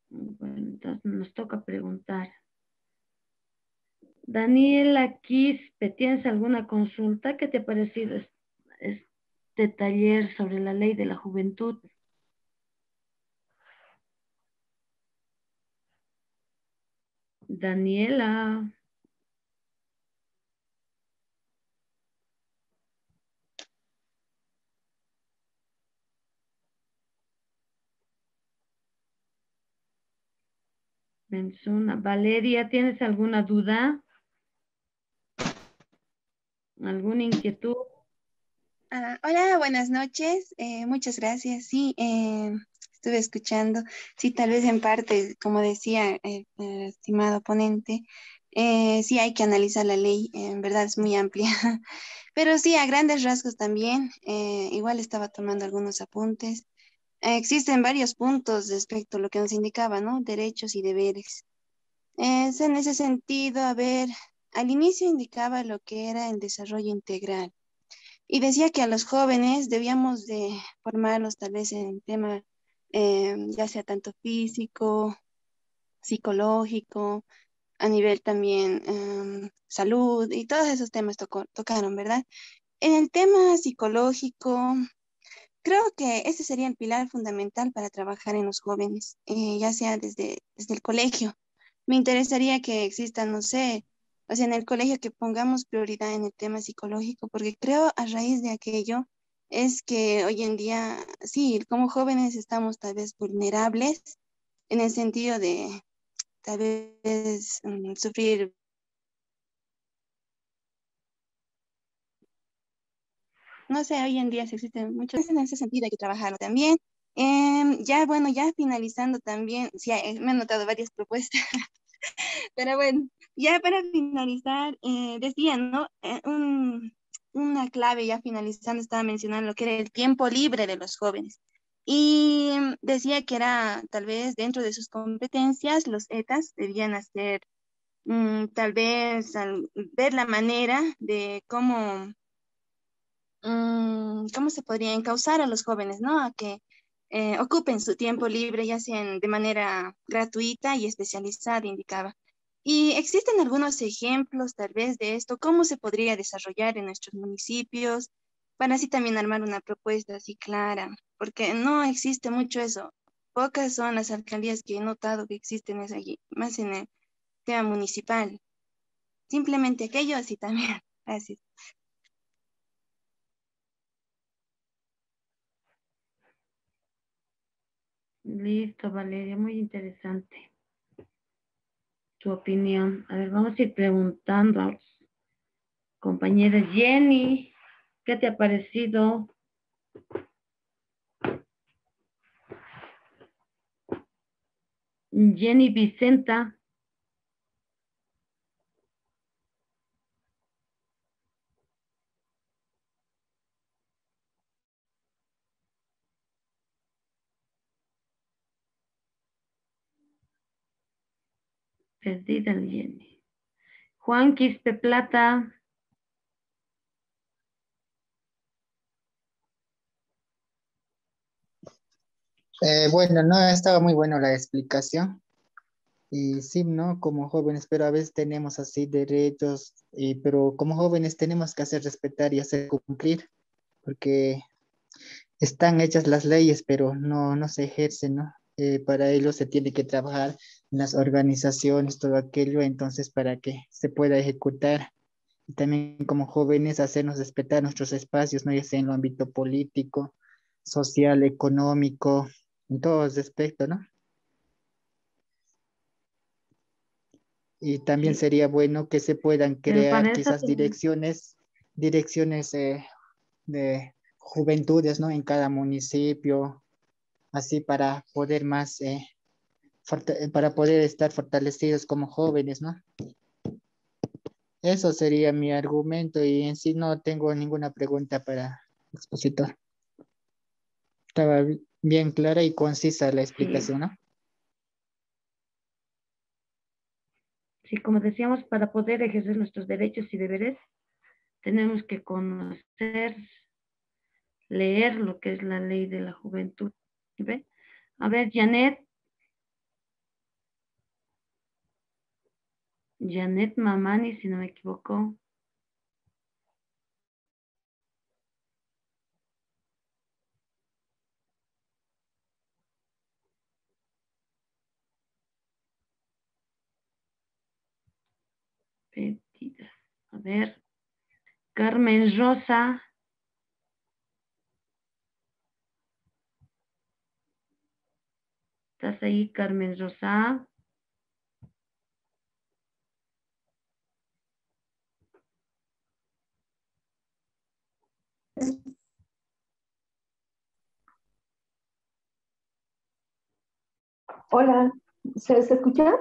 Bueno, entonces nos toca preguntar. Daniela Quispe, ¿tienes alguna consulta? ¿Qué te ha parecido este taller sobre la ley de la juventud? Daniela. Menzuna. Valeria, ¿tienes alguna duda? ¿Alguna inquietud? Hola, buenas noches. Muchas gracias. Sí, estuve escuchando. Sí, tal vez en parte, como decía el estimado ponente, sí hay que analizar la ley. En verdad es muy amplia. Pero sí, a grandes rasgos también. Igual estaba tomando algunos apuntes. Existen varios puntos respecto a lo que nos indicaba, ¿no? Derechos y deberes. Es en ese sentido, a ver, al inicio indicaba lo que era el desarrollo integral y decía que a los jóvenes debíamos de formarlos tal vez en el tema, ya sea tanto físico, psicológico, a nivel también salud y todos esos temas tocaron, ¿verdad? En el tema psicológico, creo que ese sería el pilar fundamental para trabajar en los jóvenes, ya sea desde el colegio. Me interesaría que exista, no sé, o sea, en el colegio que pongamos prioridad en el tema psicológico, porque creo a raíz de aquello es que hoy en día, sí, como jóvenes estamos tal vez vulnerables en el sentido de tal vez sufrir. No sé, hoy en día sí existen muchos, en ese sentido hay que trabajarlo también. Ya, bueno, ya finalizando también, sí, me han notado varias propuestas, pero bueno, ya para finalizar, decía, ¿no? Una clave ya finalizando, estaba mencionando lo que era el tiempo libre de los jóvenes. Y decía que era tal vez dentro de sus competencias, los ETAs debían hacer tal vez ver la manera de cómo se podría encauzar a los jóvenes, ¿no? A que ocupen su tiempo libre, ya sea de manera gratuita y especializada, indicaba. Y existen algunos ejemplos, tal vez, de esto, cómo se podría desarrollar en nuestros municipios, para así también armar una propuesta así clara, porque no existe mucho eso. Pocas son las alcaldías que he notado que existen es allí, más en el tema municipal. Simplemente aquello así también. Así. Listo, Valeria, muy interesante tu opinión. A ver, vamos a ir preguntando a los compañeros. Jenny, ¿qué te ha parecido? Jenny Vicenta. Perdida el Jenny. Juan Quispe Plata. Bueno, no, estaba muy buena la explicación. Y sí, ¿no? Como jóvenes, pero a veces tenemos así derechos, pero como jóvenes tenemos que hacer respetar y hacer cumplir, porque están hechas las leyes, pero no se ejercen, ¿no? Para ello se tiene que trabajar en las organizaciones, todo aquello, entonces para que se pueda ejecutar. Y también como jóvenes hacernos respetar nuestros espacios, ¿no? Ya sea en lo ámbito político, social, económico, en todos aspectos, ¿no? Y también Sí, sería bueno que se puedan pero crear para eso quizás direcciones de juventudes, ¿no? En cada municipio, así para poder más, para poder estar fortalecidos como jóvenes, ¿no? Eso sería mi argumento y en sí no tengo ninguna pregunta para el expositor. Estaba bien clara y concisa la sí, explicación, ¿no? sí, como decíamos, para poder ejercer nuestros derechos y deberes, tenemos que conocer, leer lo que es la ley de la juventud. ¿Ve? A ver, Janet Mamani, si no me equivoco. Perdida. A ver, Carmen Rosa. ¿Estás ahí, Carmen Rosa? Hola, ¿se escucha?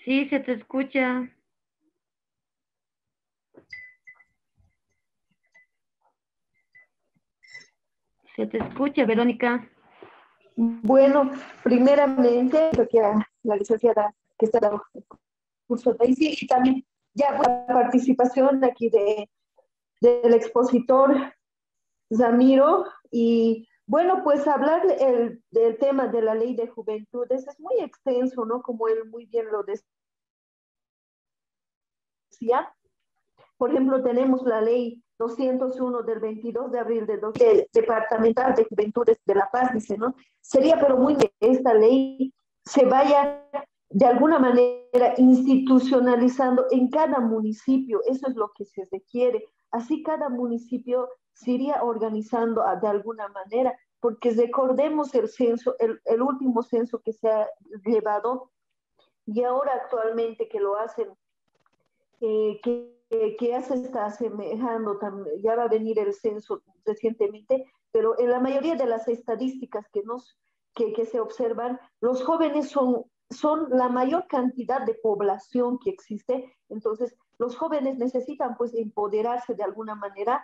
Sí, se te escucha. Se te escucha, Verónica. Bueno, primeramente, lo que la licenciada que está dando el curso de Daisy, y también ya la participación aquí del expositor Zamiro. Y bueno, pues hablar del tema de la ley de juventudes es muy extenso, ¿no? Como él muy bien lo decía. Por ejemplo, tenemos la ley 201 del 22 de abril del Departamental de Juventudes de La Paz, dice, ¿no? Sería pero muy bien que esta ley se vaya de alguna manera institucionalizando en cada municipio. Eso es lo que se requiere. Así cada municipio se iría organizando de alguna manera, porque recordemos el censo, el último censo que se ha llevado, y ahora actualmente que lo hacen, que ya se está asemejando, ya va a venir el censo recientemente, pero en la mayoría de las estadísticas que se observan, los jóvenes son la mayor cantidad de población que existe. Entonces los jóvenes necesitan pues empoderarse de alguna manera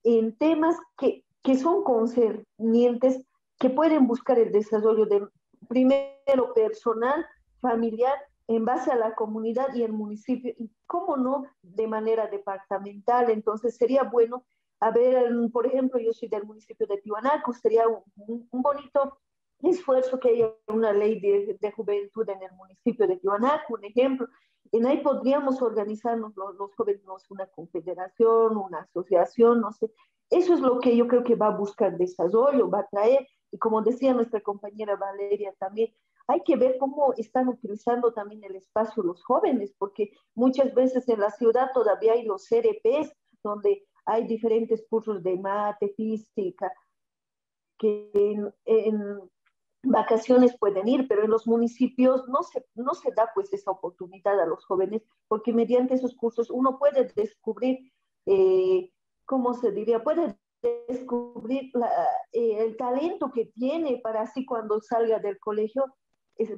en temas que son concernientes, que pueden buscar el desarrollo de primero personal, familiar, en base a la comunidad y el municipio, y cómo no, de manera departamental. Entonces sería bueno, a ver, por ejemplo, yo soy del municipio de Tiwanaku, sería un bonito esfuerzo que haya una ley de juventud en el municipio de Tiwanaku, un ejemplo. En ahí podríamos organizarnos los jóvenes, una confederación, una asociación, no sé. Eso es lo que yo creo que va a buscar desarrollo, va a traer, y como decía nuestra compañera Valeria también, hay que ver cómo están utilizando también el espacio los jóvenes, porque muchas veces en la ciudad todavía hay los CRPs, donde hay diferentes cursos de mate, física, que en vacaciones pueden ir, pero en los municipios no se da pues esa oportunidad a los jóvenes, porque mediante esos cursos uno puede descubrir, ¿cómo se diría? Puede descubrir el talento que tiene para así cuando salga del colegio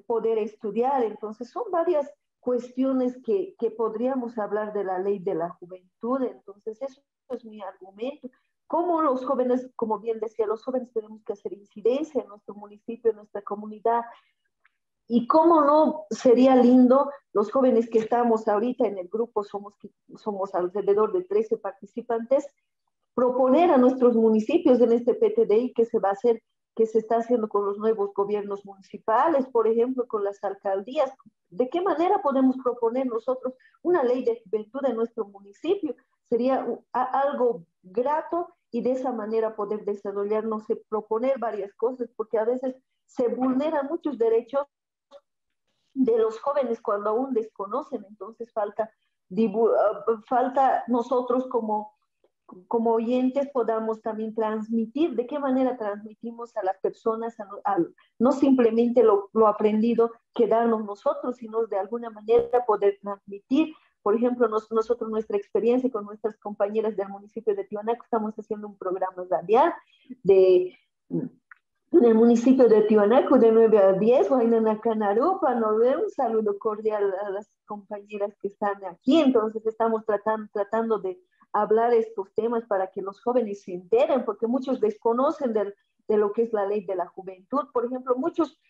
poder estudiar. Entonces son varias cuestiones que podríamos hablar de la ley de la juventud. Entonces eso es mi argumento. Cómo los jóvenes, como bien decía, los jóvenes tenemos que hacer incidencia en nuestro municipio, en nuestra comunidad, y cómo no sería lindo los jóvenes que estamos ahorita en el grupo, somos alrededor de 13 participantes, proponer a nuestros municipios en este PTDI que se va a hacer, que se está haciendo con los nuevos gobiernos municipales, por ejemplo, con las alcaldías. ¿De qué manera podemos proponer nosotros una ley de juventud en nuestro municipio? Sería algo grato, y de esa manera poder desarrollarnos y proponer varias cosas, porque a veces se vulneran muchos derechos de los jóvenes cuando aún desconocen. Entonces falta nosotros como oyentes podamos también transmitir, de qué manera transmitimos a las personas, no simplemente lo aprendido, quedarnos nosotros, sino de alguna manera poder transmitir. Por ejemplo, nosotros, nuestra experiencia con nuestras compañeras del municipio de Tiwanaku, estamos haciendo un programa radial en el municipio de Tiwanaku de 9 a 10, Huaynanacanarupa, ¿no? Un saludo cordial a las compañeras que están aquí. Entonces estamos tratando de hablar estos temas para que los jóvenes se enteren, porque muchos desconocen de lo que es la ley de la juventud. Por ejemplo, muchos,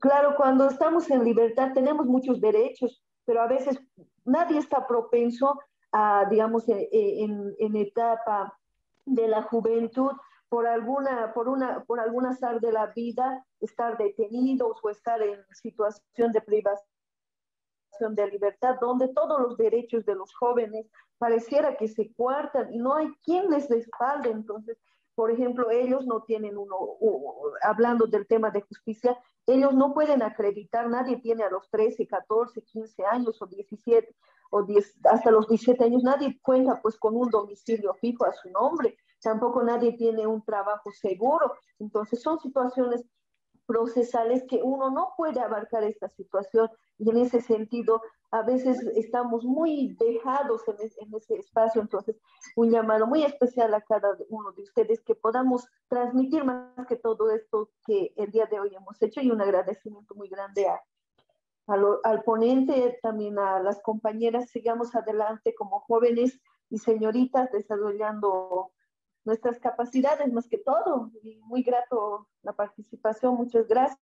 claro, cuando estamos en libertad tenemos muchos derechos, pero a veces nadie está propenso a, digamos, en etapa de la juventud, por algún azar de la vida, estar detenidos o estar en situación de privación de libertad, donde todos los derechos de los jóvenes pareciera que se coartan y no hay quien les respalde. Entonces, por ejemplo, ellos no tienen hablando del tema de justicia, ellos no pueden acreditar, nadie tiene a los 13, 14, 15 años o 17 o 10, hasta los 17 años, nadie cuenta pues con un domicilio fijo a su nombre, tampoco nadie tiene un trabajo seguro. Entonces son situaciones procesales que uno no puede abarcar esta situación, y en ese sentido a veces estamos muy dejados en ese espacio. Entonces un llamado muy especial a cada uno de ustedes, que podamos transmitir más que todo esto que el día de hoy hemos hecho, y un agradecimiento muy grande al ponente, también a las compañeras. Sigamos adelante como jóvenes y señoritas desarrollando nuestras capacidades más que todo, y muy grato la participación. Muchas gracias.